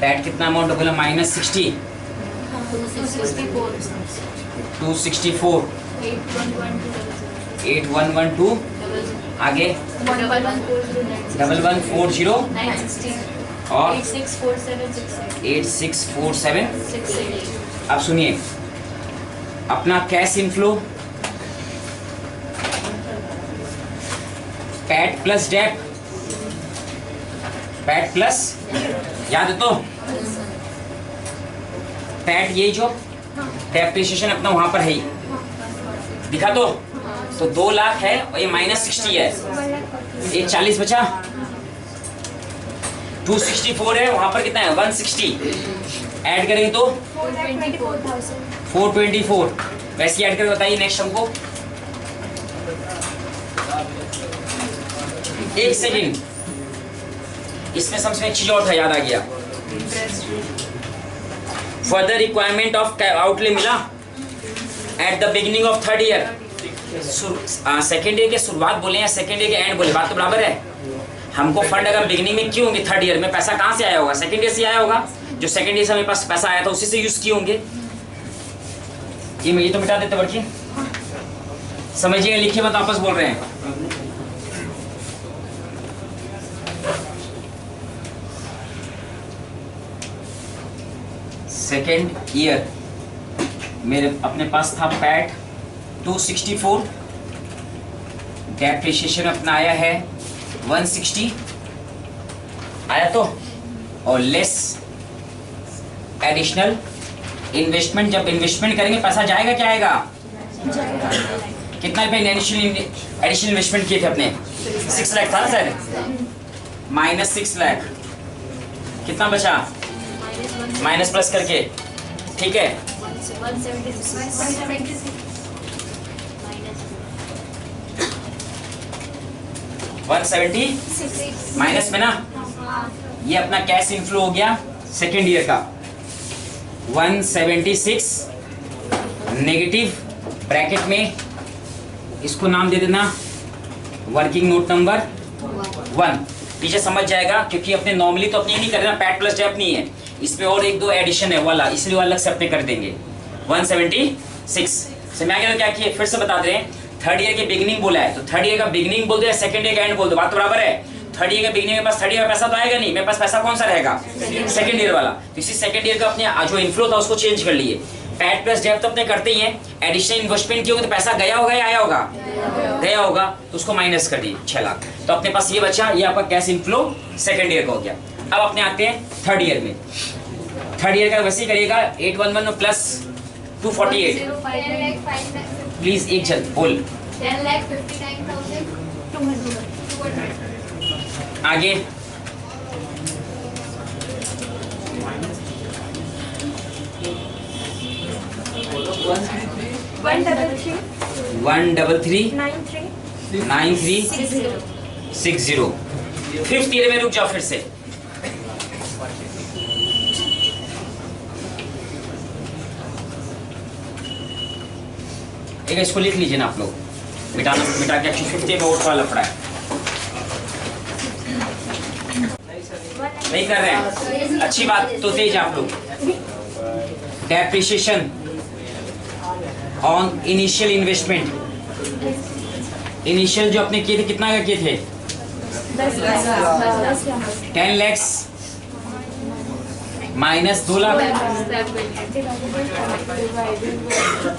पैट कितना अमाउंट बोला? -60 264 8112 आगे 1140 और 8647। अब सुनिए, अपना cash inflow PAT plus dep, PAT plus, याद है? तो पैट ये जो डेप्रिसिएशन अपना वहां पर है ही, दिखा तो 2 लाख है और ये -60 है, एक 40 बचा। 264 है, वहां पर कितना है? 160 ऐड करेंगे तो 424। वैसे ऐड करके बताइए नेक्स्ट हमको। एक सेकेंड, इसमें सबसे एक चीज और था, याद आ गया। फर्दर रिक्वायरमेंट ऑफ आउटले मिला at the beginning of third year. Second year के शुरुआत बोले या सेकेंड ईयर के एंड बोले, बात तो बराबर है। हमको फंड अगर बिगिनिंग में क्यों होंगे, थर्ड ईयर में पैसा कहाँ से आया होगा? सेकेंड ईयर से आया होगा। जो सेकेंड ईयर से हमारे पास पैसा आया था उसी से यूज किए होंगे। ये तो मिटा देते बड़की, समझिए, लिखिए मत, वापस बोल रहे हैं। सेकेंड ईयर मेरे अपने पास था पैट 264, डेप्रिसिएशन अपना आया है 160 आया तो, और लेस एडिशनल इन्वेस्टमेंट। जब इन्वेस्टमेंट करेंगे पैसा जाएगा, क्या आएगा? कितना रुपए एडिशनल इन्वेस्टमेंट किए थे अपने? 6 लाख था ना सर, -6 लाख। कितना बचा? माइनस प्लस करके, ठीक है। 170 माइनस में ना, ये अपना कैश इनफ्लो हो गया सेकेंड ईयर का 176 नेगेटिव ब्रैकेट में, इसको नाम दे देना वर्किंग नोट नंबर 1। पीछे समझ जाएगा, क्योंकि अपने नॉर्मली तो अपने नहीं कर रहे ना, पैट प्लस डेप नहीं है, इसमें और 1-2 एडिशन है वाला, इसलिए अलग से अपने कर देंगे 176। समझ आ गया? क्या किए, फिर से बता दे रहे हैं। थर्ड ईयर के बिगिनिंग बोला है तो थर्ड ईयर का बिगिनिंग बोल दो, सेकंड ईयर का एंड बोल दो, बात तो बराबर है। थर्ड ईयर के बिगिनिंग में पास थर्ड ईयर का पैसा तो आएगा नहीं, मेरे पास पैसा कौन सा रहेगा? सेकंड ईयर वाला। तो इसी सेकंड ईयर का अपने जो इनफ्लो था उसको चेंज कर लिए। पैट प्लस डेप तो अपने करते ही हैं, एडिशनल इन्वेस्टमेंट किया होगा तो पैसा गया होगा या आया होगा? गया होगा, तो उसको माइनस कर दिए 6 लाख। तो अपने पास ये बचा, ये आपका कैश इनफ्लो सेकंड ईयर का हो गया। अब अपने आते हैं थर्ड ईयर में। थर्ड ईयर का वैसे ही करिएगा 811 प्लस 248। प्लीज एक जल्द बोल, 10,59,200 आगे 1339360। फिफ्थ ईयर में रुक जाओ फिर से। एक इसको लिख लीजिए ना आप लोग, मिटा के 50 में वोट वाला पड़ा है, नहीं कर रहे हैं, अच्छी बात। तो तेज आप लोग। Depreciation on initial investment, initial जो अपने किए थे कितना का किए थे? 10 lakh minus 2 lakh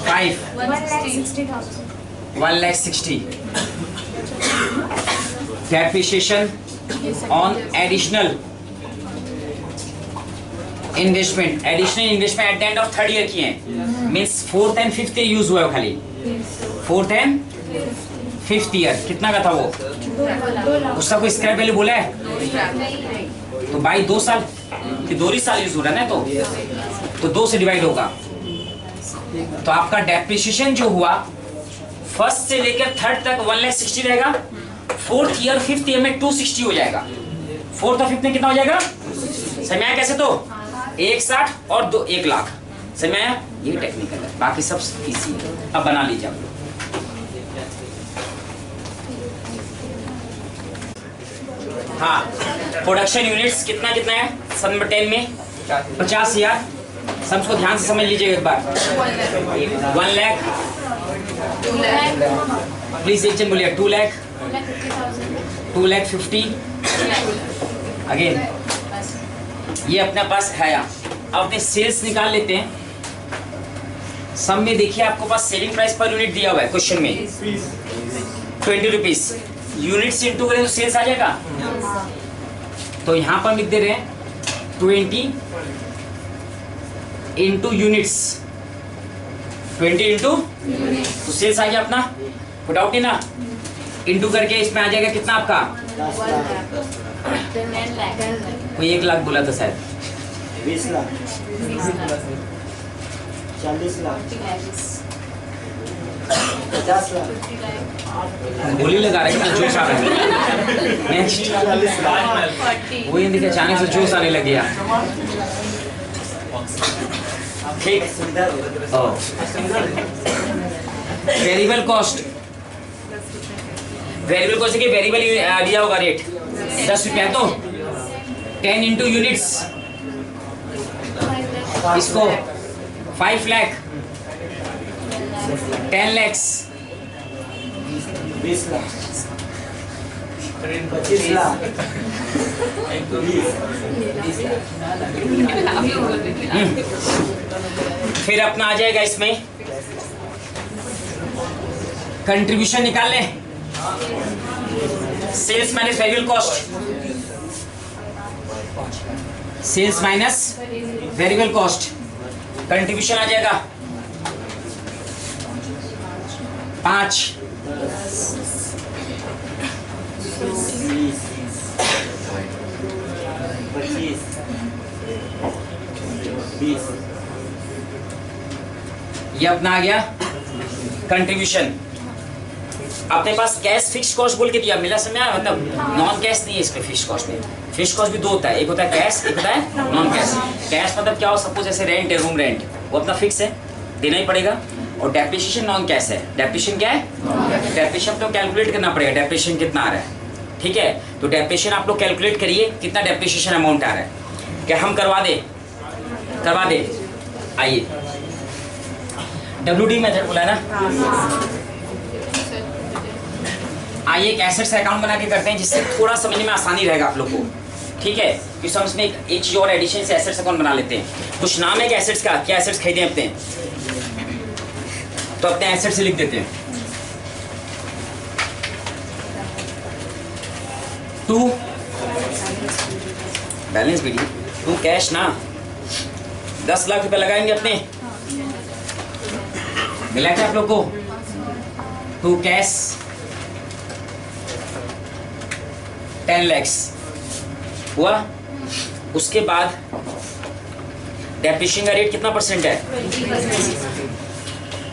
1,60,000 1,60,000 depreciation on additional investment at the end of third year किए हैं, means fourth and fifth year use हुआ है खाली, फोर्थ एंड फिफ्थ ईयर। कितना का था वो? 2 लाख। उसका कोई स्क्रैप वैल्यू बोला है? तो बाई 2 साल कि 2 ही साल यूज हो रहा है ना, तो 2 से डिवाइड होगा। तो आपका डेप्रिसिएशन जो हुआ फर्स्ट से लेकर थर्ड तक 1,60,000 रहेगा, फोर्थ ईयर फिफ्थ ईयर में 260 हो जाएगा, फोर्थ और फिफ्थ में कितना हो जाएगा? समझ आया कैसे? तो 1,60,000 और 1 लाख। समझ आया? ये टेक्निकल है, बाकी सब इजी है। अब बना लीजिए आप लोग। हाँ, प्रोडक्शन यूनिट्स कितना कितना है सन नंबर 10 में? 50,000। सबको ध्यान से समझ लीजिए एक बार। 1 लाख, 2 लाख, प्लीज एक जन बोलिए 2 लाख, 2,50,000 अगेन। ये अपने पास है। अब अपने सेल्स निकाल लेते हैं। सम में देखिए आपको पास सेलिंग प्राइस पर यूनिट दिया हुआ है क्वेश्चन में 20 रुपीज। यूनिट से इंटू करें तो सेल्स आ जाएगा। तो यहाँ पर लिख दे रहे हैं 20 इंटू यूनिट्स, 20 इंटू तो सेल्स आ गया अपना, पुट आउट है ना, इंटू करके इसमें आ जाएगा कितना आपका? 10 लाख। कोई 1 लाख बोला था शायद। 20 लाख, 40 लाख, 50 लाख, गोली लगा रहे हैं, जोश आ रहा है। नेक्स्ट 40 लाख, वही देखिए अचानक से जोश आने लग गया। ठीक। सुविधा वेरिएबल कॉस्ट, वेरिएबल कॉस्ट के वेरिएबल दिया होगा रेट 10 रुपया, तो 10 इंटू यूनिट्स, इसको 5 लाख, 10 lakhs, 20 लाख, 25 लाख, 20। फिर अपना आ जाएगा इसमें कंट्रीब्यूशन निकाल लें। Sales minus variable cost, sales minus variable cost, contribution आ जाएगा 5, 25, 20। ये अपना आ गया कंट्रीब्यूशन। अपने पास कैश फिक्स कॉस्ट बोल के दिया, मिला समय मतलब नॉन कैश नहीं है इसमें। फिक्स कॉस्ट में फिक्स कॉस्ट भी 2 होता है, एक होता है कैश, एक होता है नॉन कैश। कैश मतलब क्या हो, सपोज जैसे रेंट है, रूम रेंट, वो अपना फिक्स है, देना ही पड़ेगा। और डेप्रिसिएशन नॉन कैश है। डेप्रिसिएशन क्या है? डेप्रिसिएशन तो कैलकुलेट करना पड़ेगा, डेप्रिसिएशन कितना आ रहा है। ठीक है, तो डेप्रिसिएशन आप लोग कैलकुलेट करिए कितना डेप्रिसिएशन अमाउंट आ रहा है। क्या हम करवा दे? आइए, WD मेथड बोला है ना। आइए एक एसेट्स अकाउंट बना के करते हैं, जिससे थोड़ा समझने में आसानी रहेगा आप लोग को। ठीक है, इस हम इसमें एक चीज और एडिशन से एसेट्स अकाउंट बना लेते हैं। कुछ नाम है कि एसेट्स का, क्या एसेट्स खरीदे अपने, तो अपने एसेट्स से लिख देते हैं। 2 बैलेंस भी 2 कैश ना, 10 लाख रुपए लगाएंगे अपने। मिला क्या आप लोग को? 2 कैश, 10 lakhs हुआ। उसके बाद डेप्रिसिएशन का रेट कितना परसेंट है?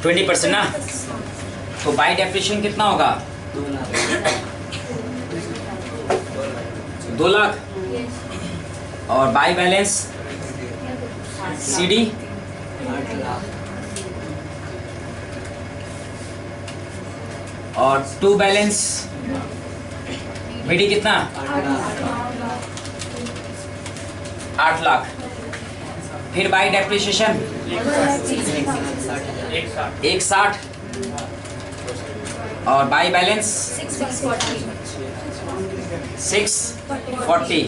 20% ना। तो बाय डेप्रिसिएशन कितना होगा? 2 लाख। और बाय बैलेंस CD 8 लाख, और 2 बैलेंस BD कितना? 8 लाख। फिर बाय डेप्रिसिएशन 160 और बाय बैलेंस 640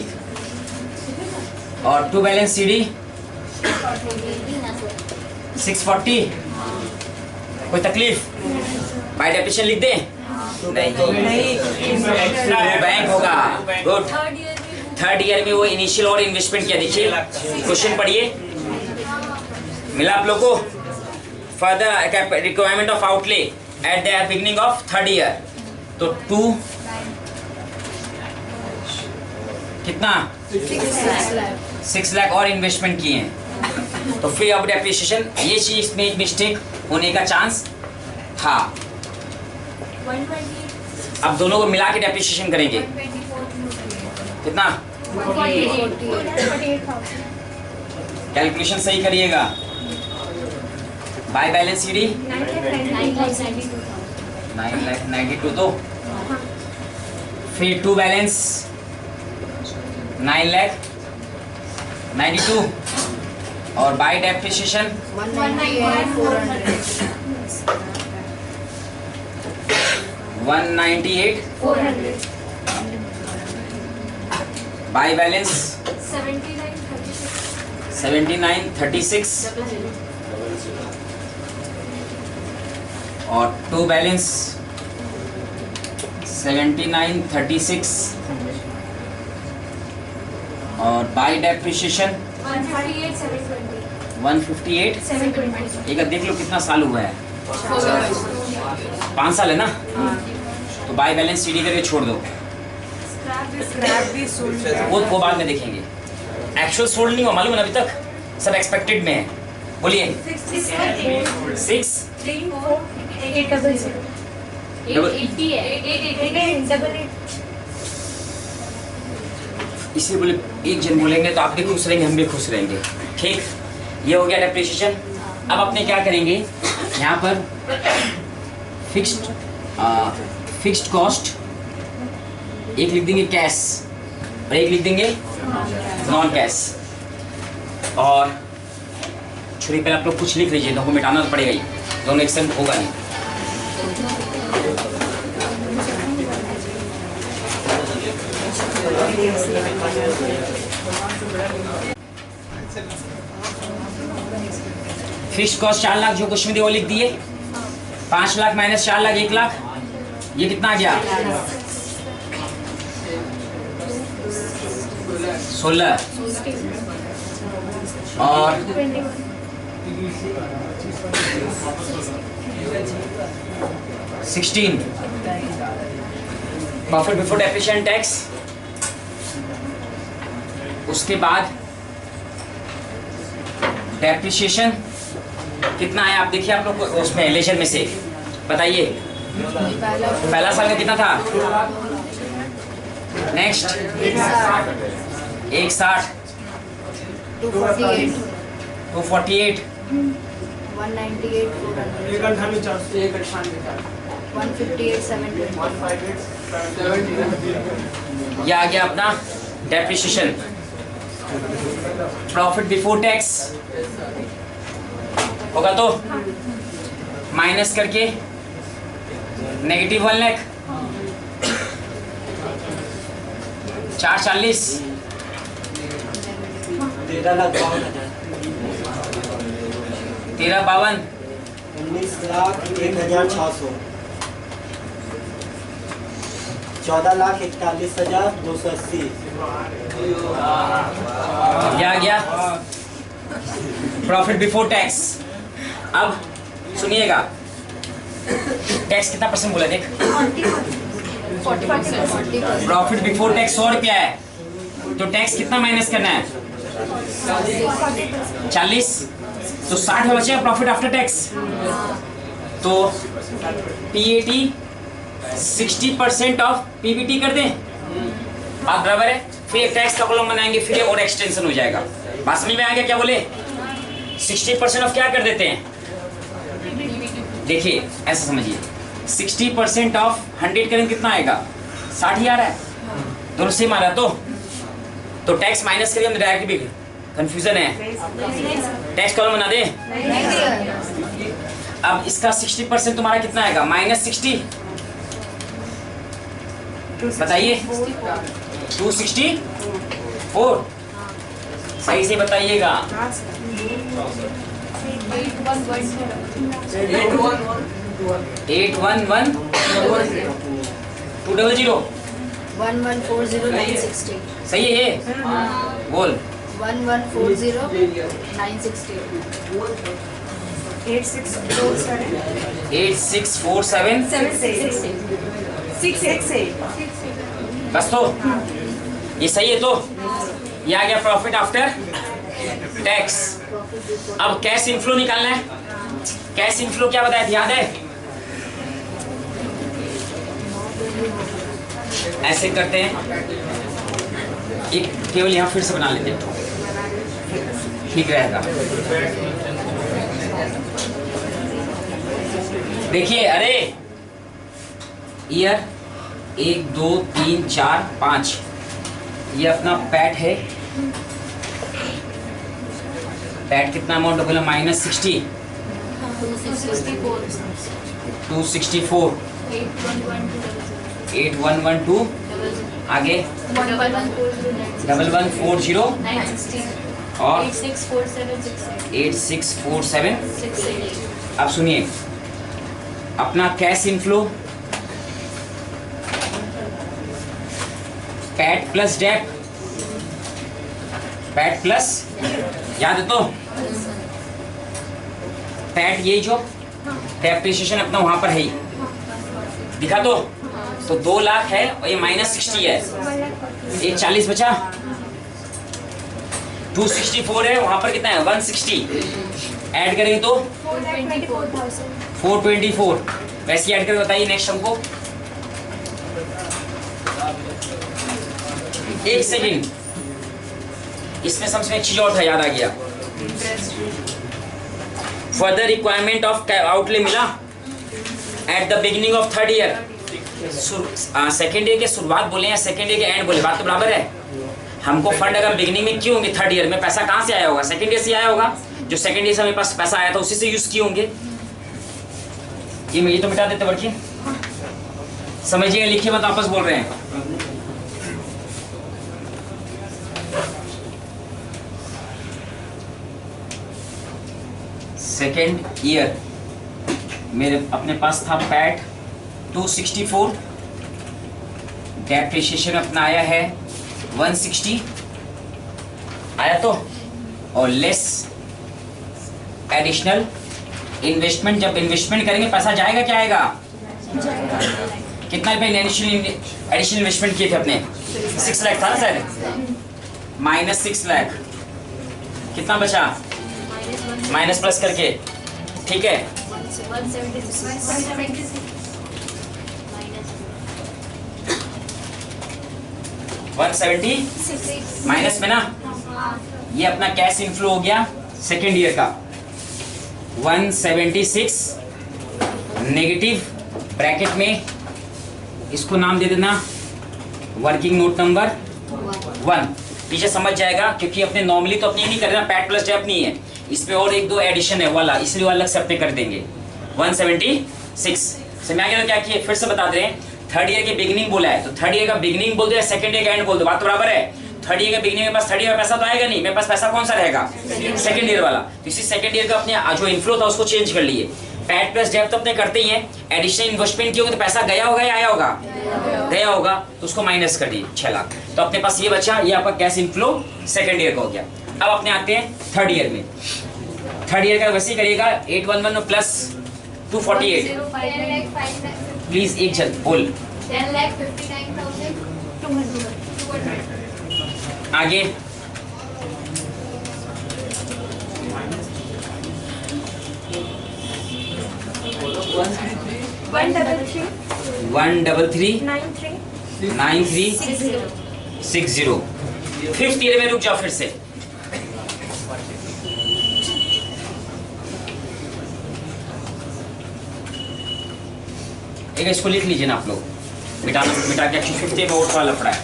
और 2 बैलेंस CD 640 कोई तकलीफ? बाय डेफिनेशन लिख दें? नहीं, बैंक होगा। गुड। थर्ड ईयर में वो इनिशियल और इन्वेस्टमेंट किया। देखिए क्वेश्चन पढ़िए, मिला आप लोगों को? Further requirement of outlay at the beginning of third year, तो 2 कितना 6 लाख और इन्वेस्टमेंट किए हैं, तो फ्री ऑफ डेप्रिसिएशन। ये चीज में एक मिस्टेक होने का चांस था। अब दोनों को मिला के डेप्रिसिएशन करेंगे, कितना? कैलकुलेशन सही करिएगा। बाय बैलेंस सीडी 9,92 तो फिर 2 बैलेंस 9,92 और बाय डेप्रिसिएशन 198 बाय बैलेंस 7936 और 2 बैलेंस 7936 और बाय डेप्रिसिएशन 158। एक देख लो कितना साल हुआ है, 5 साल है ना, तो बाय बैलेंस सीडी करके छोड़ दो, वो बाद में देखेंगे। एक्चुअल सोल्ड नहीं हुआ मालूम है अभी तक, सब एक्सपेक्टेड में है। बोलिए 6 इसी बोले एक जन बोलेंगे तो आप भी खुश रहेंगे, हम भी खुश रहेंगे। ठीक, ये हो गया डेप्रिसिएशन। अब अपने क्या करेंगे, यहाँ पर फिक्स्ड कॉस्ट एक लिख देंगे कैश और एक लिख देंगे नॉन कैश। और छुरी पहले आप लोग कुछ लिख लीजिए, दोनों को मिटाना तो पड़ेगा ही, दोनों एक संग होगा नहीं। फिक्स्ड कॉस्ट 4 लाख जो कुछ में वो लिख दिए, 5 लाख माइनस 4 लाख 1 लाख, ये कितना आ गया 16 और 16 प्रॉफिट बिफोर डेप्रिसिएशन टैक्स। उसके बाद डेप्रिसिएशन कितना है आप देखिए, आप लोग उसमें लेजर में से बताइए, पहला साल का कितना था? नेक्स्ट 160 248 198 ये आ गया अपना डेप्रिसिएशन। प्रॉफिट बिफोर टैक्स होगा तो माइनस करके नेगेटिव 1 लाख 440 13,52 19,01,600 14,41,280 क्या गया प्रॉफिट बिफोर टैक्स। अब सुनिएगा, टैक्स कितना परसेंट बोला देख, 40%। प्रॉफिट बिफोर टैक्स 100 रुपया है, तो टैक्स कितना माइनस करना है 40, तो 60 बचेगा प्रॉफिट आफ्टर टैक्स। तो PAT 60% ऑफ PBT कर दें, बात बराबर है। फिर एक टैक्स का कॉलम बनाएंगे, फिर और एक्सटेंशन हो जाएगा। बात समझ में आ गया क्या बोले? 60% ऑफ क्या कर देते हैं, देखिए ऐसा समझिए, 60% ऑफ 100 करेंगे कितना आएगा 60 ही आ रहा है, दोनों सेम आ रहा है। तो टैक्स माइनस करिए, हम डायरेक्ट भी कंफ्यूजन है, टैक्स कॉलम बना दे। अब इसका 60% तुम्हारा कितना आएगा -60, बताइए 264, सही से बताइएगा। 811 200 1140 सही है ये? बोल 1140 960 8647 बस तो ये सही है। तो ये आ गया प्रॉफिट आफ्टर टैक्स। अब कैश इनफ्लो निकालना है। कैश इनफ्लो क्या बताया था, याद है? ऐसे करते हैं, एक केवल यहां फिर से बना लेते हैं, ठीक रहेगा। देखिए, अरे ईयर 1 2 3 4 5 ये अपना पैट है। पैट कितना अमाउंट बोला? -60 264 8112 आगे 1140 और 8647। अब सुनिए अपना cash inflow PAT plus debt, PAT plus, याद है? तो पैट ये जो डेप्रिसिएशन अपना वहां पर है ही दिखा। तो 2 लाख है और ये -60 है, ये 40 बचा। 264 है, वहां पर कितना है? 160 ऐड करेंगे तो 424। वैसे ऐड करके बताइए नेक्स्ट हमको। एक सेकेंड, इसमें सबसे एक चीज और था, याद आ गया। फर्दर रिक्वायरमेंट ऑफ आउटले मिला at the beginning of 3rd year. Second year के शुरुआत बोले या सेकेंड ईयर के एंड बोले, बात तो बराबर है। हमको फंड अगर बिगिनिंग में क्यों होंगे? 3rd ईयर में पैसा कहाँ से आया होगा? सेकेंड ईयर से आया होगा। जो सेकेंड ईयर से हमारे पास पैसा आया था उसी से यूज किए होंगे। ये तो मिटा देते बड़की, समझिए, लिखिए मत, आपस बोल रहे हैं। सेकेंड ईयर मेरे अपने पास था पैट 264, डेप्रिसिएशन अपना आया है 160 आया तो, और लेस एडिशनल इन्वेस्टमेंट। जब इन्वेस्टमेंट करेंगे पैसा जाएगा, क्या आएगा? कितना रुपए एडिशनल इन्वेस्टमेंट किए थे अपने? 6 लाख था ना सर, -6 लाख। कितना बचा? माइनस प्लस करके, ठीक है। 170 माइनस में ना, ये अपना कैश इनफ्लो हो गया सेकेंड ईयर का 176 नेगेटिव ब्रैकेट में, इसको नाम दे देना वर्किंग नोट नंबर 1। पीछे समझ जाएगा, क्योंकि अपने नॉर्मली तो अपने नहीं कर रहे ना, पैट प्लस डेप नहीं है, इसमें और 1 2 एडिशन है वाला, इसलिए अलग से अपने कर देंगे 176। समझ आ गया? क्या किए फिर से बता दे रहे हैं। 3rd ईयर के बिगिनिंग बोला है, तो 3rd ईयर का बिगिनिंग बोल दो या सेकंड ईयर का एंड बोल दो, बात तो बराबर है। 3rd ईयर का बिगिनिंग के पास 3rd ईयर का पैसा तो आएगा नहीं, मेरे पास पैसा कौन सा रहेगा? सेकंड ईयर वाला। तो इसी सेकंड ईयर का अपने जो इनफ्लो था उसको चेंज कर लिए। पैट प्लस डेप तो अपने करते ही हैं, एडिशनल इन्वेस्टमेंट किया होगा तो पैसा गया होगा या आया होगा? गया होगा, तो उसको माइनस कर दिए 6 लाख। तो अपने पास ये बचा, ये आपका कैश इनफ्लो सेकंड ईयर का हो गया। अब अपने आते हैं 3rd ईयर में। 3rd ईयर का वैसे ही करिएगा 811 प्लस 248। प्लीज एक जल्द बोल, 10,59,200 आगे 1339360। 5th ईयर में रुक जाओ फिर से। एक इसको लिख लीजिए ना आप लोग, मिटा के 5th ईयर में और थोड़ा लफड़ा है।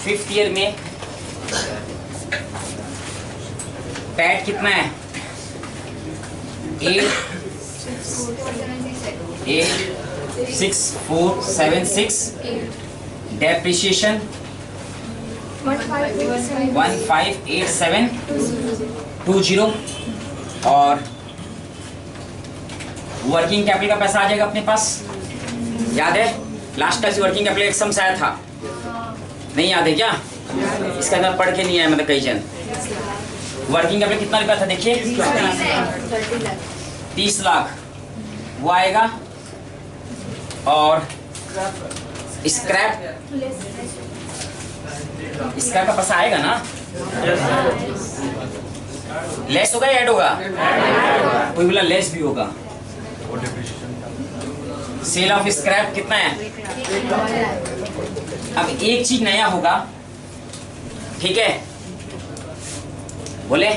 5th ईयर में पैट कितना है? 86476। डेप्रिसिएशन 158720 और वर्किंग कैपिटल का पैसा आ जाएगा अपने पास। याद है लास्ट टाइम वर्किंग कैपिटल एक सम से आया था, नहीं याद है क्या? इसका अंदर पढ़ के नहीं आया मतलब कई जन। वर्किंग कैपिटल कितना रुपया था देखिए, 30 लाख वो आएगा। और स्क्रैप का पैसा आएगा ना? लेस होगा या ऐड होगा? कोई बोला लेस भी होगा। सेल ऑफ स्क्रैप कितना है? अब एक चीज नया होगा, ठीक है? बोले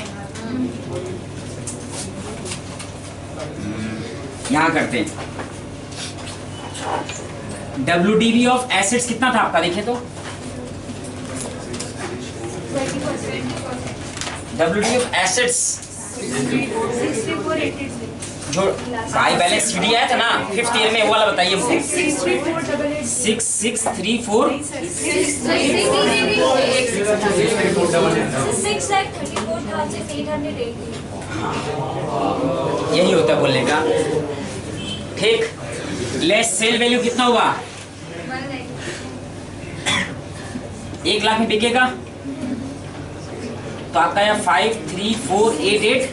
यहां करते हैं। WDV ऑफ एसेट्स कितना था आपका देखे तो? WDV ऑफ एसेट्स जो बाई बैलेंस सीडी आया था ना 5th ईयर में, वो वाला बताइए मुझे। 6634 यही होता है बोलने का, ठीक। लेस सेल वैल्यू कितना हुआ? 1 लाख में बिकेगा तो आपका यहाँ 53488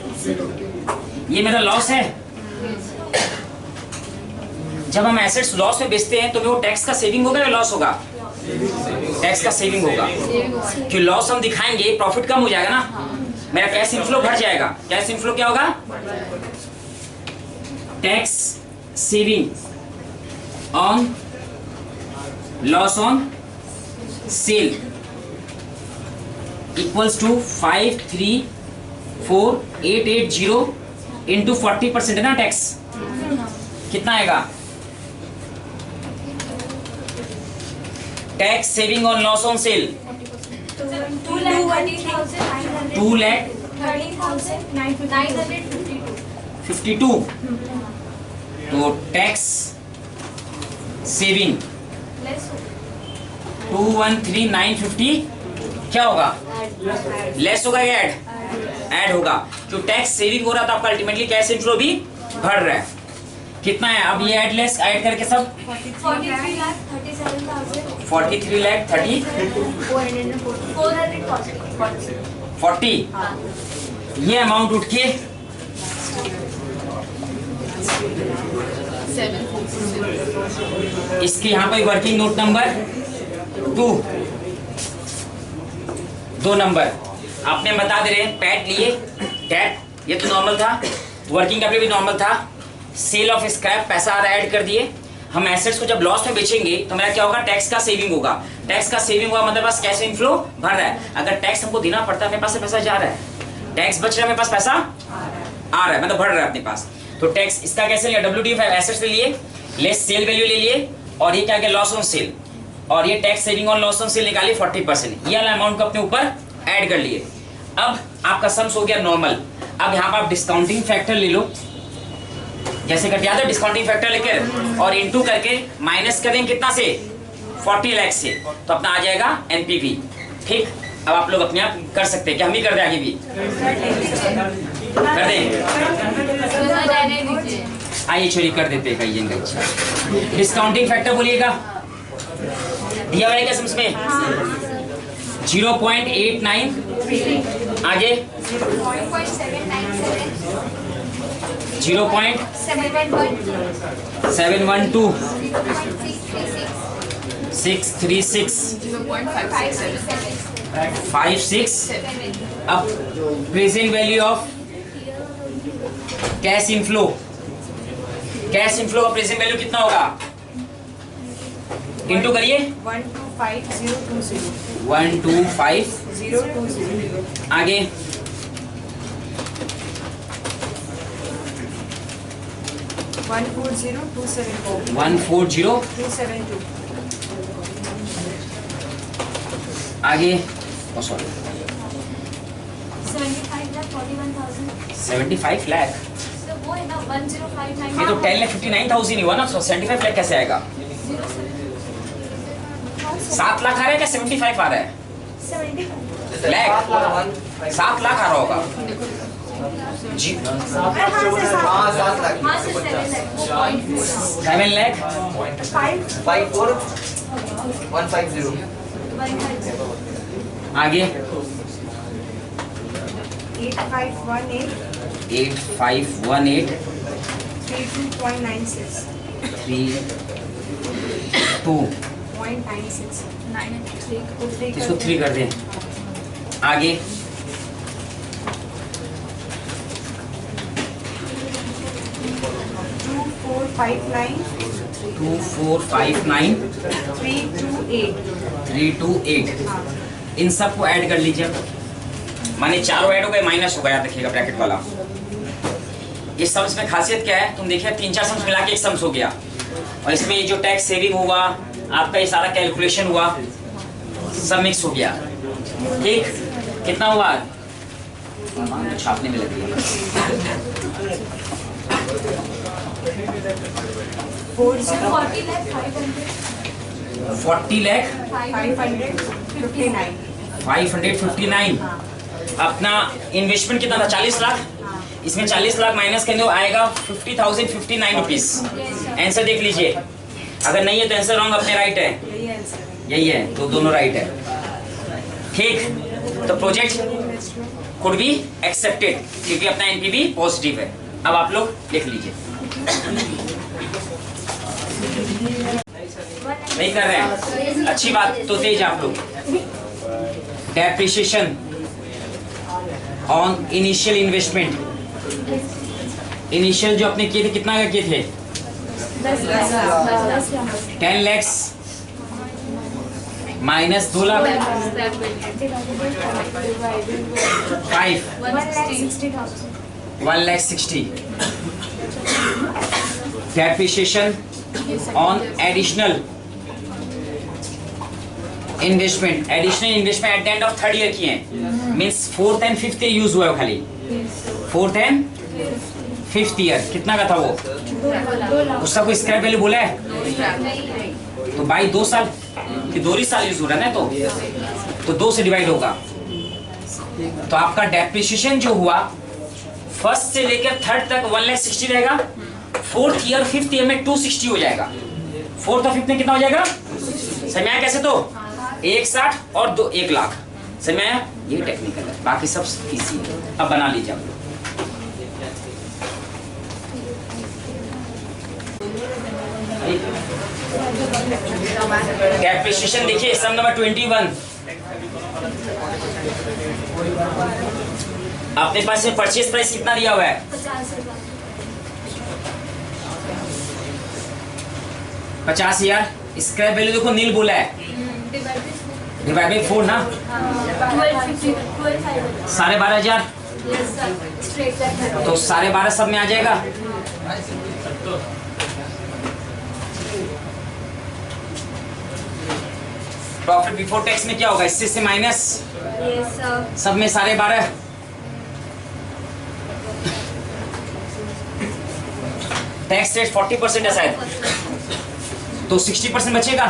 ये मेरा लॉस है। जब हम एसेट्स लॉस में बेचते हैं तो वो टैक्स का सेविंग होगा या लॉस होगा? टैक्स का सेविंग होगा, क्योंकि लॉस हम दिखाएंगे प्रॉफिट कम हो जाएगा ना, मेरा कैश इनफ्लो बढ़ जाएगा। कैश इनफ्लो क्या होगा? Tax saving on loss on sale equals to 534,880 into 40% है ना टैक्स, कितना आएगा? Tax saving on loss on sale 2,30,952। तो टैक्स सेविंग 213,950 क्या होगा? लेस होगा या ऐड? ऐड होगा। जो टैक्स सेविंग हो रहा था आपका अल्टीमेटली कैश इनफ्लो भी बढ़ रहा है। कितना है अब ये ऐड लेस ऐड करके सब? 43,37,440 ये अमाउंट उठ के 7 इसके यहाँ पे वर्किंग नोट नंबर 2 नंबर आपने बता दे रहे हैं। पैट लिए, टैट ये तो नॉर्मल था, वर्किंग कैपिटल भी नॉर्मल था। सेल ऑफ स्क्रैप पैसा आ रहा ऐड कर दिए। हम एसेट्स को जब लॉस में बेचेंगे तो मेरा क्या होगा? टैक्स का सेविंग होगा। टैक्स का सेविंग हुआ मतलब बस कैश इनफ्लो भर रहा है। अगर टैक्स हमको देना पड़ता है, मेरे पास से पैसा जा रहा है, टैक्स बच रहा है, मेरे पास पैसा आ रहा है, मतलब बढ़ रहा है अपने पास। तो टैक्स इसका कैसे लिया? WDV एसेट्स ले लिए, लेस सेल वैल्यू ले लिए, और ये क्या गया? लॉस ऑन सेल, और ये tax saving on loss on cell निकाली 40%। ये वाला अमाउंट को अपने ऊपर ऐड कर लिए। अब आपका सम्स हो गया नॉर्मल। अब यहाँ पर आप डिस्काउंटिंग फैक्टर ले लो, जैसे कट याद है डिस्काउंटिंग फैक्टर लेकर और इनटू करके माइनस करेंगे कितना से? 40 लाख से, तो अपना आ जाएगा NPV। ठीक, अब आप लोग अपने आप कर सकते हैं, क्या हम भी कर दें? आगे भी कर दें? आइए चोरी कर देते हैं कहीं जगह। डिस्काउंटिंग फैक्टर बोलिएगा, दिया हुआ है क्या सम्स में? 0.893, आगे 0.712, 636, 56। अब present value of cash inflow, cash inflow का प्रेजेंट वैल्यू कितना होगा? इंटू करिए 125,020, आगे 140,272, आगे 75 लाख, ये तो 10,59,000 ही हुआ ना, 75 लाख कैसे आएगा? 7 लाख आ रहा है क्या 75 आ रहा है? लाख 7 लाख आ रहा होगा जी। 7 लाख 54150 आगे 8518 8518 32.96 32 इसको 3 कर दें। आगे 2459 328 इन सबको ऐड कर लीजिए। माने चारों ऐड हो गए, माइनस हो गया, देखिएगा ब्रैकेट वाला। इस सम्स में खासियत क्या है, तुम देखिए 3-4 सम्स मिला के एक सम्स हो गया, और इसमें ये जो टैक्स सेविंग हुआ, आपका ये सारा कैलकुलेशन हुआ, सब मिक्स हो गया। ठीक, कितना हुआ? छापने में लगी है। 40 लाख 559। अपना इन्वेस्टमेंट कितना था? 40 लाख। इसमें 40 लाख माइनस करने को आएगा 50,059 रुपीज। आंसर देख लीजिए, अगर नहीं है तो आंसर रॉन्ग, अपने राइट है, यही है, तो दोनों राइट है। ठीक, तो प्रोजेक्ट कुड बी एक्सेप्टेड क्योंकि अपना एनपीवी पॉजिटिव है। अब आप लोग लिख लीजिए। नहीं कर रहे हैं, अच्छी बात, तो तेज आप लोग। Depreciation on initial investment, initial जो अपने किए थे, कितना का किए थे? 10 lakh minus 2 lakh 1,60,000 depreciation on additional investment, additional investment at the end of 3rd year किए हैं, means 4th and 5th year use हुआ है खाली। 4th and 5th ईयर कितना का था वो? उसका कोई स्क्रैप वैल्यू बोला है? तो बाई 2 साल कि 2 ही साल यूज हो रहा है ना, तो 2 से डिवाइड होगा। तो आपका डेप्रिसिएशन जो हुआ 1st से लेकर 3rd तक 1,60,000 रहेगा। 4th ईयर 5th ईयर में 260 हो जाएगा। 4th और 5th में कितना हो जाएगा? समझ में आया कैसे? तो 1,60 और 1 लाख। समझ में आया? ये टेक्निकल है, बाकी सब इजी है। अब बना लीजिए आप लोग। डेप्रिसिएशन देखिए, सम नंबर 21। अपने पास में परचेज प्राइस कितना दिया हुआ है? 50,000। स्क्रैप वैल्यू देखो नील बोला है, डिवाइड बाई 4 ना, 12,500। तो 12,500 सब में आ जाएगा। प्रॉफिट बिफोर टैक्स में क्या होगा? इससे से माइनस, सब में 12,500। टैक्स रेट 40% है शायद, तो 60% बचेगा।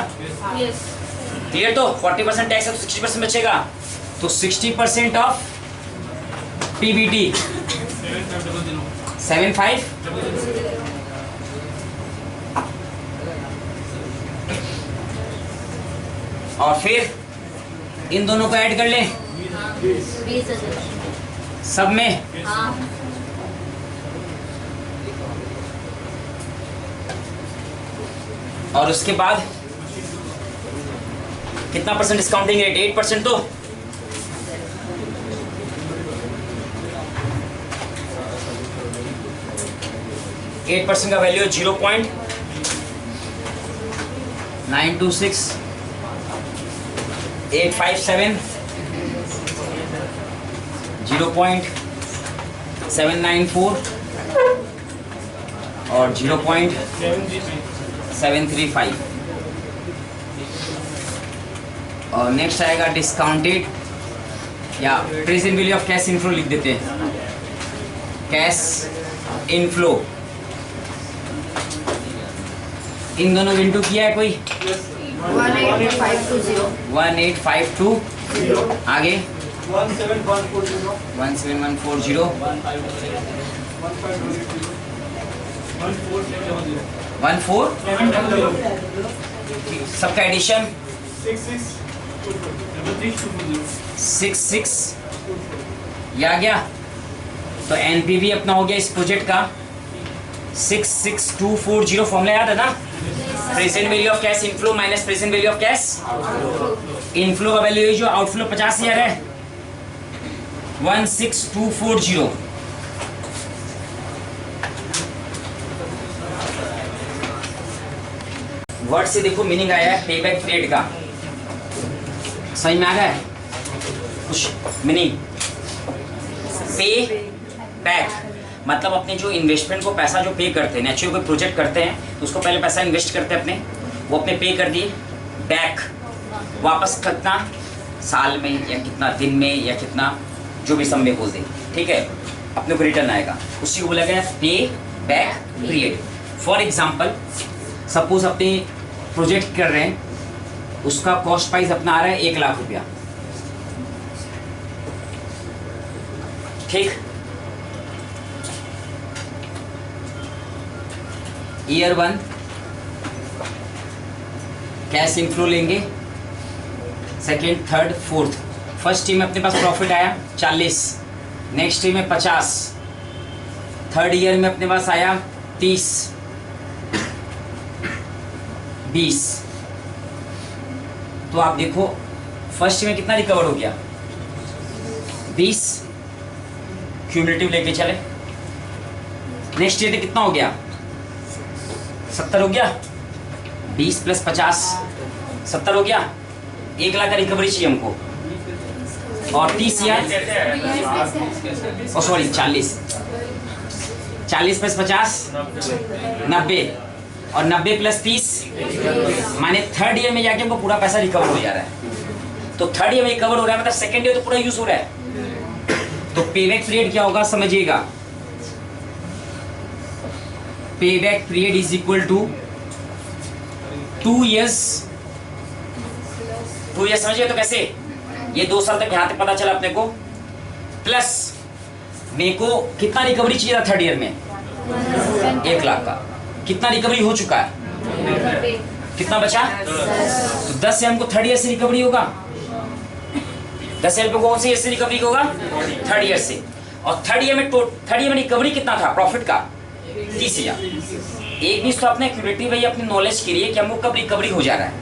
क्लियर? तो 40% टैक्स है तो 60% बचेगा, तो 60% ऑफ पीबीटी 7,500। और फिर इन दोनों को ऐड कर लें सब में। और उसके बाद कितना परसेंट डिस्काउंटिंग रेट? 8%। तो 8% का वैल्यू 0.926857, 0.794 और 0.735। और नेक्स्ट आएगा डिस्काउंटेड या present value of cash inflow लिख देते हैं। कैश इनफ्लो इन दोनों को इंटू किया है कोई? 18520 18520 आगे 17140 17140 14 सबका एडिशन 66 ये आ गया। तो एनपीवी अपना हो गया इस प्रोजेक्ट का 66240। फॉर्मूला याद है ना? Present value of cash inflow minus present value of cash inflow का वैल्यू जो आउटफ्लो 50,000 है 16240। वर्ड से देखो मीनिंग आया है पे बैक पीरियड का, समझ में आ रहा है कुछ मीनिंग? पे बैक मतलब अपने जो इन्वेस्टमेंट को पैसा जो पे करते हैं, नेचुरल कोई प्रोजेक्ट करते हैं तो उसको पहले पैसा इन्वेस्ट करते हैं अपने, वो अपने पे कर दिए, बैक वापस कितना साल में या कितना दिन में या कितना जो भी समय बोल दे, ठीक है, अपने को रिटर्न आएगा, उसी को बोला गया पे back period. For example suppose अपने प्रोजेक्ट कर रहे हैं, उसका कॉस्ट प्राइस अपना आ रहा है 1 लाख रुपया, ठीक। ईयर 1 कैश इनफ्लो लेंगे, second third fourth. First year में अपने पास प्रॉफिट आया 40, नेक्स्ट ईयर में 50, थर्ड ईयर में अपने पास आया 30, 20। तो आप देखो फर्स्ट ईयर में कितना रिकवर हो गया 20, क्यूमुलेटिव लेके चले। नेक्स्ट ईयर कितना हो गया 70 हो गया, 20 + 50 70 हो गया, 1 लाख का रिकवरी चाहिए हमको। और 30 यार सॉरी 40 + 50 90 और 90 + 30 माने थर्ड ईयर में जाके हमको पूरा पैसा रिकवर हो जा रहा है। तो थर्ड ईयर में रिकवर हो रहा है मतलब सेकेंड ईयर तो पूरा यूज हो रहा है। तो पेबैक पीरियड क्या होगा समझिएगा, payback period is equal to 2 years। 2 years समझिए तो कैसे, ये 2 साल तक यहाँ तक पता चला अपने को, प्लस मेरे को कितना रिकवरी चाहिए था थर्ड ईयर में 1 लाख का, कितना रिकवरी हो चुका है, कितना बचा तो 10 से हमको थर्ड ईयर से रिकवरी होगा, 10 ईयर पे कौन से ईयर से रिकवरी होगा थर्ड ईयर से। और थर्ड ईयर में रिकवरी कितना था प्रॉफिट का 30,000। एक भी तो अपने क्यूरेटिव है अपनी नॉलेज के लिए कि हमको कब रिकवरी हो जा रहा है।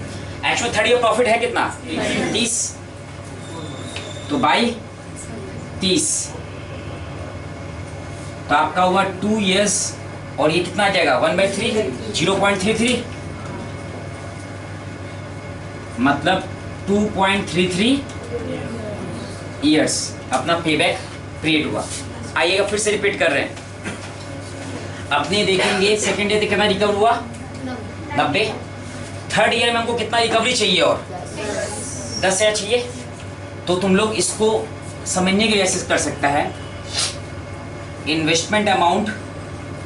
एक्चुअली थर्ड ईयर प्रॉफिट है कितना 30, तो बाई 30 तो आपका हुआ 2 years और ये कितना आ जाएगा 1/3 0.33 मतलब 2.33 years अपना पेबैक पीरियड हुआ। आइएगा फिर से रिपीट कर रहे हैं, अपने देखेंगे सेकेंड ईयर कितना रिकवर हुआ 90, थर्ड ईयर में हमको कितना रिकवरी चाहिए और 10,000 चाहिए। तो तुम लोग इसको समझने के लिए ऐसे कर सकता है, investment amount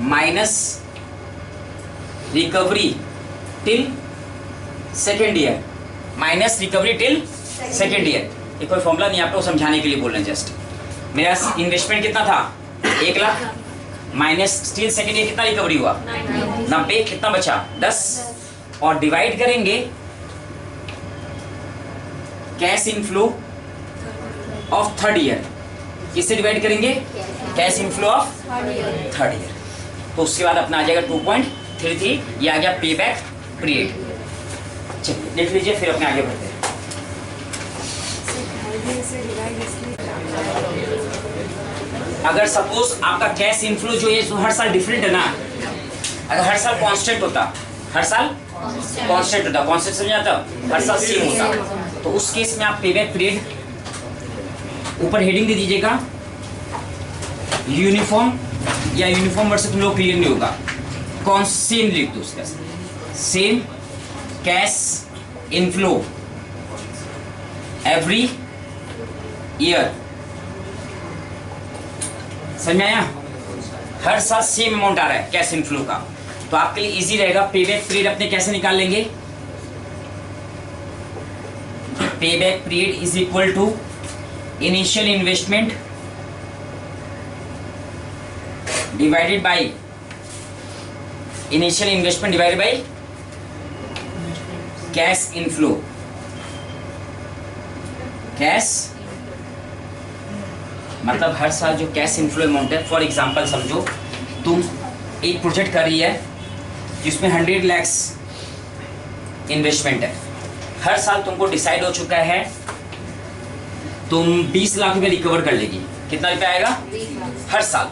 minus recovery till second year minus recovery till second year. ये कोई फॉर्मूला नहीं, आपको समझाने के लिए बोल रहे हैं जस्ट। मेरा इन्वेस्टमेंट कितना था 1 lakh minus still second year कितना रिकवरी हुआ 90, कितना बचा 10 और डिवाइड करेंगे cash inflow of third year, किससे डिवाइड करेंगे cash inflow of third year. तो उसके बाद अपना आ जाएगा 2.33, ये आ गया पेबैक पीरियड। चलिए देख लीजिए फिर अपने आगे बढ़ते हैं। अगर सपोज आपका कैश इनफ्लो जो है हर साल डिफरेंट है ना, अगर हर साल कांस्टेंट होता, हर साल कांस्टेंट होता, कांस्टेंट समझ आता, हर साल सेम होता, तो उस केस में आप पेबैक पीरियड ऊपर हेडिंग दे दीजिएगा यूनिफॉर्म, या यूनिफॉर्म वर्ड से तुम लोग क्लियर नहीं होगा, कौन सेम लिख दो उसका, same cash inflow every year. समझ में आया, हर साल सेम अमाउंट आ रहा है कैश इनफ्लो का। तो आपके लिए इजी रहेगा, पेबैक पीरियड अपने कैसे निकाल लेंगे, payback period is equal to initial investment divided by cash inflow. Cash मतलब हर साल जो कैश इनफ्लो अमाउंट है। फॉर एग्जांपल समझो तुम एक प्रोजेक्ट कर रही है जिसमें 100 lakhs इन्वेस्टमेंट है। हर साल तुमको डिसाइड हो चुका है तुम 20 लाख रुपए रिकवर कर लेगी। कितना रुपया आएगा हर साल?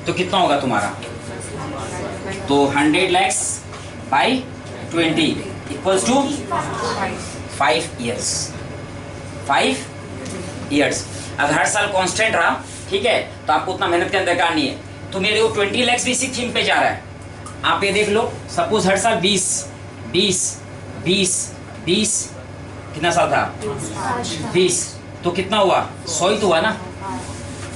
तो कितना होगा तुम्हारा? तो 100 lakhs by 20 equals to 5 years। 5 years। अगर हर साल कांस्टेंट रहा, ठीक है, तो आपको उतना मेहनत करने दरकार नहीं है। तो मेरे को 20 lakhs भी इसी थीम पे जा रहा है। आप ये देख लो, सपोज हर साल 20 20 20 20 कितना साल था? 20। तो कितना हुआ? 100 ही तो हुआ ना।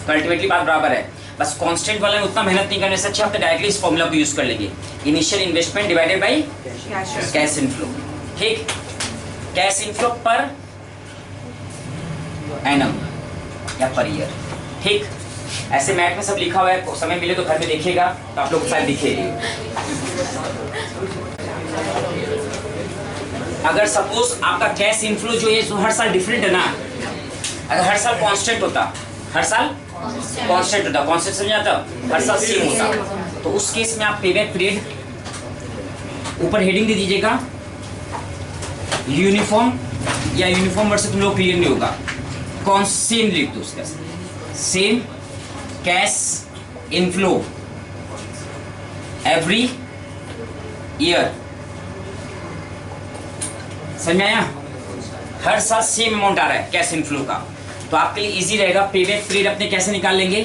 तो अल्टीमेटली बात बराबर है। बस कांस्टेंट वाले में उतना मेहनत नहीं करने से अच्छा आप डायरेक्टली इस फॉर्मूला को यूज कर लेंगे, initial investment divided by cash inflow. ठीक, कैश इनफ्लो पर एनम या पर ईयर। ठीक, ऐसे मैथ में सब लिखा हुआ है, समय मिले तो घर में देखिएगा तो आप लोग शायद दिखेगी। अगर सपोज आपका कैश इनफ्लो जो है हर साल डिफरेंट है ना, अगर हर साल कांस्टेंट होता, हर साल कांस्टेंट होता, कांस्टेंट समझ आता, हर साल सेम होता, तो उस केस में आप पेबैक पीरियड ऊपर हेडिंग दे दीजिएगा यूनिफॉर्म, या यूनिफॉर्म वर्ड से तुम लोग क्लियर नहीं होगा, कौन सेम लिख दो उसका, same cash inflow every year. समझ में आया? हर साल सेम अमाउंट आ रहा है कैश इनफ्लो का, तो आपके लिए इजी रहेगा। पेबैक पीरियड अपने कैसे निकाल लेंगे?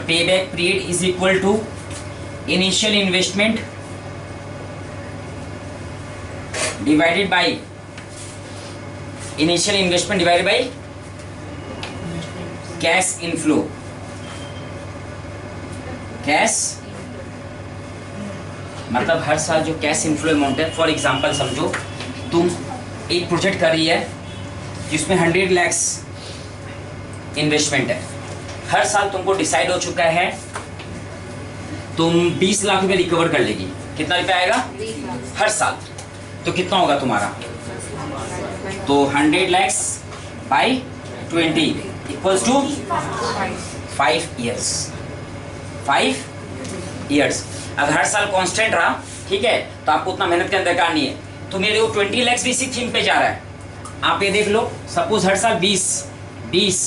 Payback period is equal to initial investment divided by cash inflow. Cash मतलब हर साल जो कैश इनफ्लो अमाउंट है। फॉर एग्जांपल समझो तुम एक प्रोजेक्ट कर रही है जिसमें 100 lakhs इन्वेस्टमेंट है। हर साल तुमको डिसाइड हो चुका है तुम 20 लाख रुपए रिकवर कर लेगी। कितना रुपया आएगा हर साल? तो कितना होगा तुम्हारा? तो 100 lakhs by 20 equals to 5 years। 5 years। अगर हर साल कांस्टेंट रहा, ठीक है, तो आपको उतना मेहनत करने दरकार नहीं है। तो मेरे को 20 lakhs भी इसी थीम पे जा रहा है। आप ये देख लो, सपोज हर साल 20 20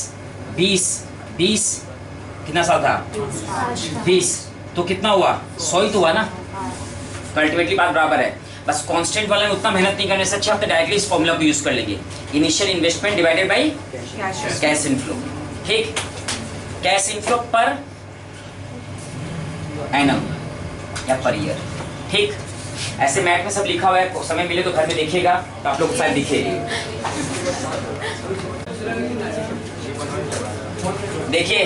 20 20 कितना साल था? 20। तो कितना हुआ? 100 ही तो हुआ ना। तो अल्टीमेटली बात बराबर है। बस कांस्टेंट वाले में उतना मेहनत नहीं करने से अच्छा आप डायरेक्टली इस फॉर्मूला को यूज कर लेंगे, initial investment divided by cash inflow. ठीक, कैश इनफ्लो पर एनम या पर ईयर। ठीक, ऐसे मैथ में सब लिखा हुआ है, समय मिले तो घर में देखिएगा तो आप लोग शायद दिखेगी। देखिए,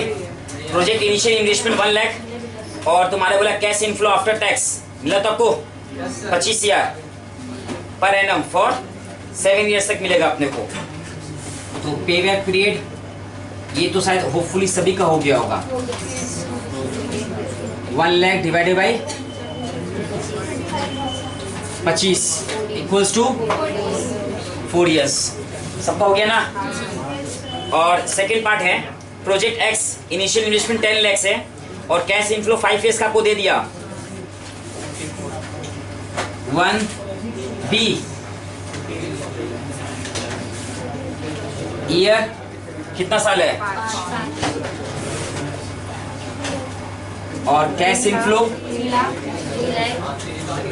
प्रोजेक्ट इनिशियल इन्वेस्टमेंट 1 लाख और तुम्हारे बोला कैश इनफ्लो आफ्टर टैक्स मिला तो आपको 25,000 पर एनम फॉर 7 years तक मिलेगा अपने को। तो पेबैक पीरियड ये तो शायद होपफुली सभी का हो गया होगा। 1 lakh divided by 25 equals to 4 years। सबका हो गया ना। और सेकेंड पार्ट है project x, initial investment 10 lakhs है और कैश इनफ्लो 5 years का आपको दे दिया। 1B ईयर कितना साल है? और कैश इनफ्लो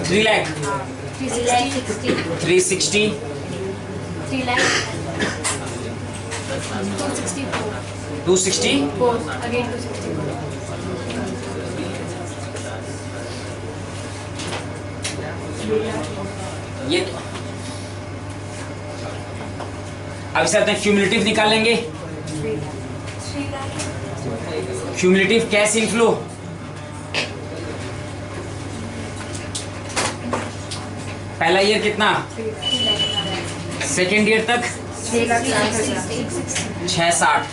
3 लाख 360 264 again 264। ये तो अब इसे अपने क्यूमुलेटिव निकाल लेंगे। क्यूमुलेटिव कैश इनफ्लो पहला ईयर कितना, सेकेंड ईयर तक 660,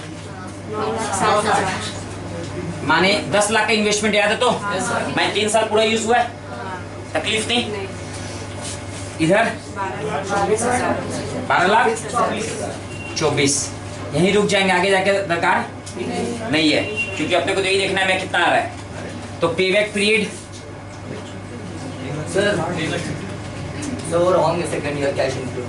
माने 10 लाख का इन्वेस्टमेंट याद है तो मैं 3 साल पूरा यूज हुआ है, तकलीफ नहीं। इधर 12,24,000 यहीं रुक जाएंगे, आगे जाके दरकार नहीं है, क्योंकि अपने को तो यही देखना है मैं कितना आ रहा है। तो payback period Sir, wrong second year cash inflow.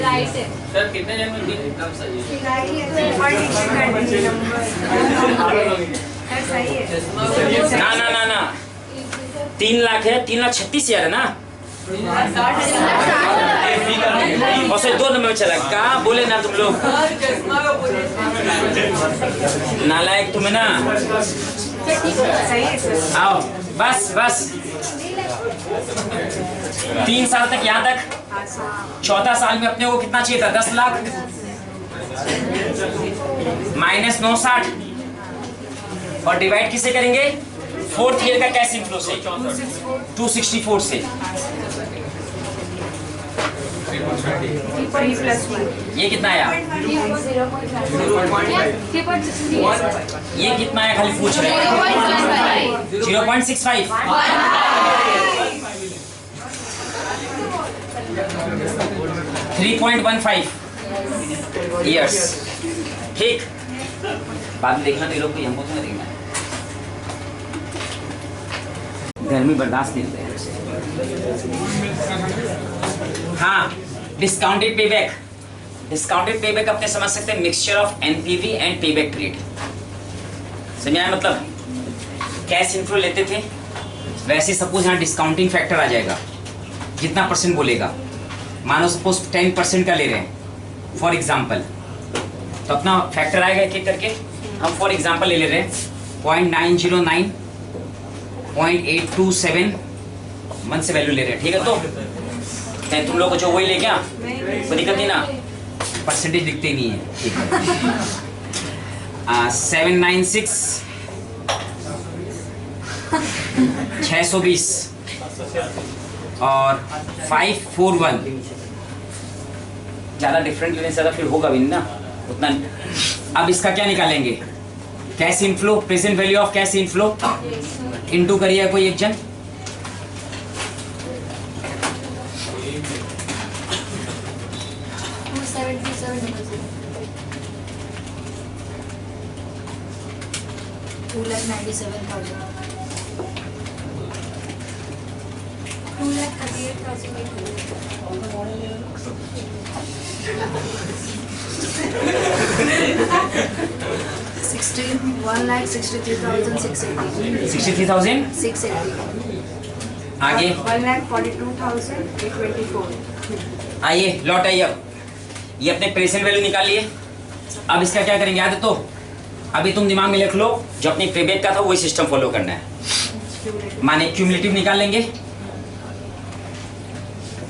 Right है। सर कितने जन में एकदम सही है। ना ना ना ना 3 लाख है, 3,36,000 है ना, और सिर्फ 2 नंबर में चला, कहाँ बोले ना तुम लोग, नालायक तुम्हें ना। आओ बस बस 3 साल तक, यहाँ तक 14 साल में अपने को कितना चाहिए था, 10 लाख माइनस 960 और डिवाइड किससे करेंगे, 4th ईयर का कैश इनफ्लो से, 264 से। ये कितना आया, ये कितना आया, खाली पूछ रहे हैं। 0.65 3.15 ईयर्स, ठीक। बाद में देखना, तो ये लोग को हमको तो नहीं देखना है, गर्मी बर्दाश्त नहीं होता है। हाँ, डिस्काउंटेड पेबैक, डिस्काउंटेड पेबैक अपने समझ सकते हैं, mixture of NPV and payback period. समझ आया, मतलब कैश इनफ्लो लेते थे, वैसे सपोज यहाँ डिस्काउंटिंग फैक्टर आ जाएगा, कितना परसेंट बोलेगा, मानो सपोज 10% का ले रहे हैं फॉर एग्जाम्पल, तो अपना फैक्टर आएगा एक एक करके। हम फॉर एग्जाम्पल ले रहे हैं 0.909, 0.827 1 से वैल्यू ले रहे हैं, ठीक है। तो तुम लोग को जो वही ले क्या, कोई दिक्कत नहीं ना, परसेंटेज दिखते ही नहीं है, ठीक है। 796 620 और 541, ज़्यादा डिफरेंट लेने से ज़्यादा फिर होगा भी ना उतना। अब इसका क्या निकालेंगे, cash inflow, present value of cash inflow into करिए कोई एक जन, आगे 1,42,824। आइए लौट आइए। अब ये अपने प्रेजेंट वैल्यू निकाल लिए। अब इसका क्या करेंगे, याद है तो अभी तुम दिमाग में लिख लो, जो अपनी पेबैक का था वही सिस्टम फॉलो करना है। माने क्यूमुलेटिव निकाल लेंगे,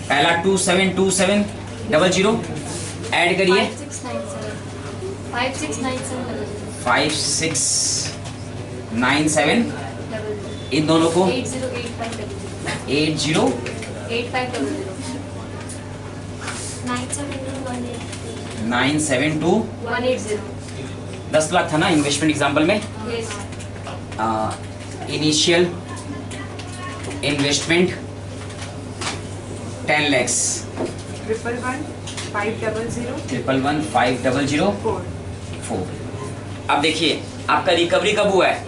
पहला 272700 ऐड करिए 5697, इन दोनों को 80,972 10 लाख था ना इन्वेस्टमेंट एग्जाम्पल में। Initial investment 10 lakhs, 111,500,4। अब देखिए आपका रिकवरी कब हुआ है,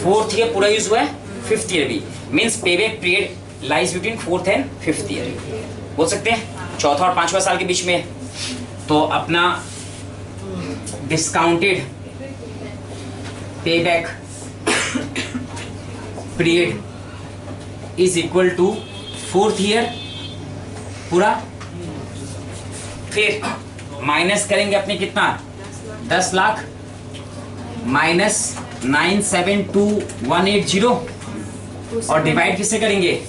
4th ईयर पूरा यूज हुआ है, 5th ईयर भी, means payback period lies between 4th and 5th year, बोल सकते हैं 4था और 5वां साल के बीच में। तो अपना discounted payback period is equal to 4th year पूरा, फिर माइनस करेंगे अपने कितना 10 लाख माइनस 972,180 और डिवाइड किससे करेंगे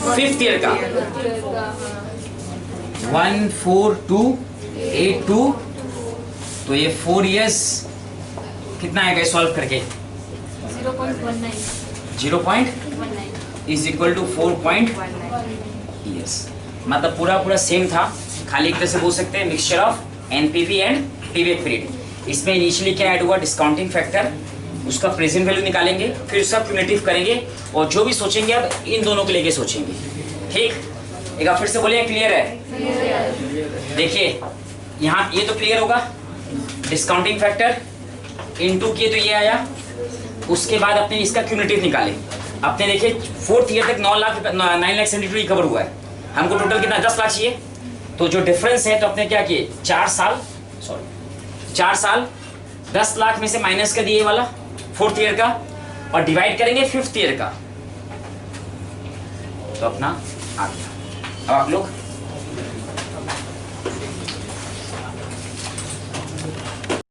5th ईयर का 14282, तो ये 4 इयर्स कितना आएगा सॉल्व करके 0.19, इज इक्वल टू 4. यस, मतलब पूरा सेम था, खाली एक तरह से बोल सकते हैं mixture of NPV and PV period. इसमें इनिशियली क्या ऐड हुआ, डिस्काउंटिंग फैक्टर, उसका प्रेजेंट वैल्यू निकालेंगे, फिर उसका क्यूमुलेटिव करेंगे, और जो भी सोचेंगे अब इन दोनों को लेके सोचेंगे। ठीक, एक बार फिर से बोलिए, क्लियर है? देखिए यहाँ ये तो क्लियर होगा, डिस्काउंटिंग फैक्टर इनटू किए तो ये आया, उसके बाद अपने इसका क्यूमुलेटिव निकाले। अपने देखिए 4th ईयर तक 9,72,000 रिकवर हुआ है, हमको टोटल कितना 10 लाख चाहिए, तो जो डिफरेंस है तो अपने क्या किए 4 साल 10 लाख में से माइनस कर दिए वाला 4th ईयर का, और डिवाइड करेंगे 5th ईयर का, तो अपना आ गया। अब आप लोग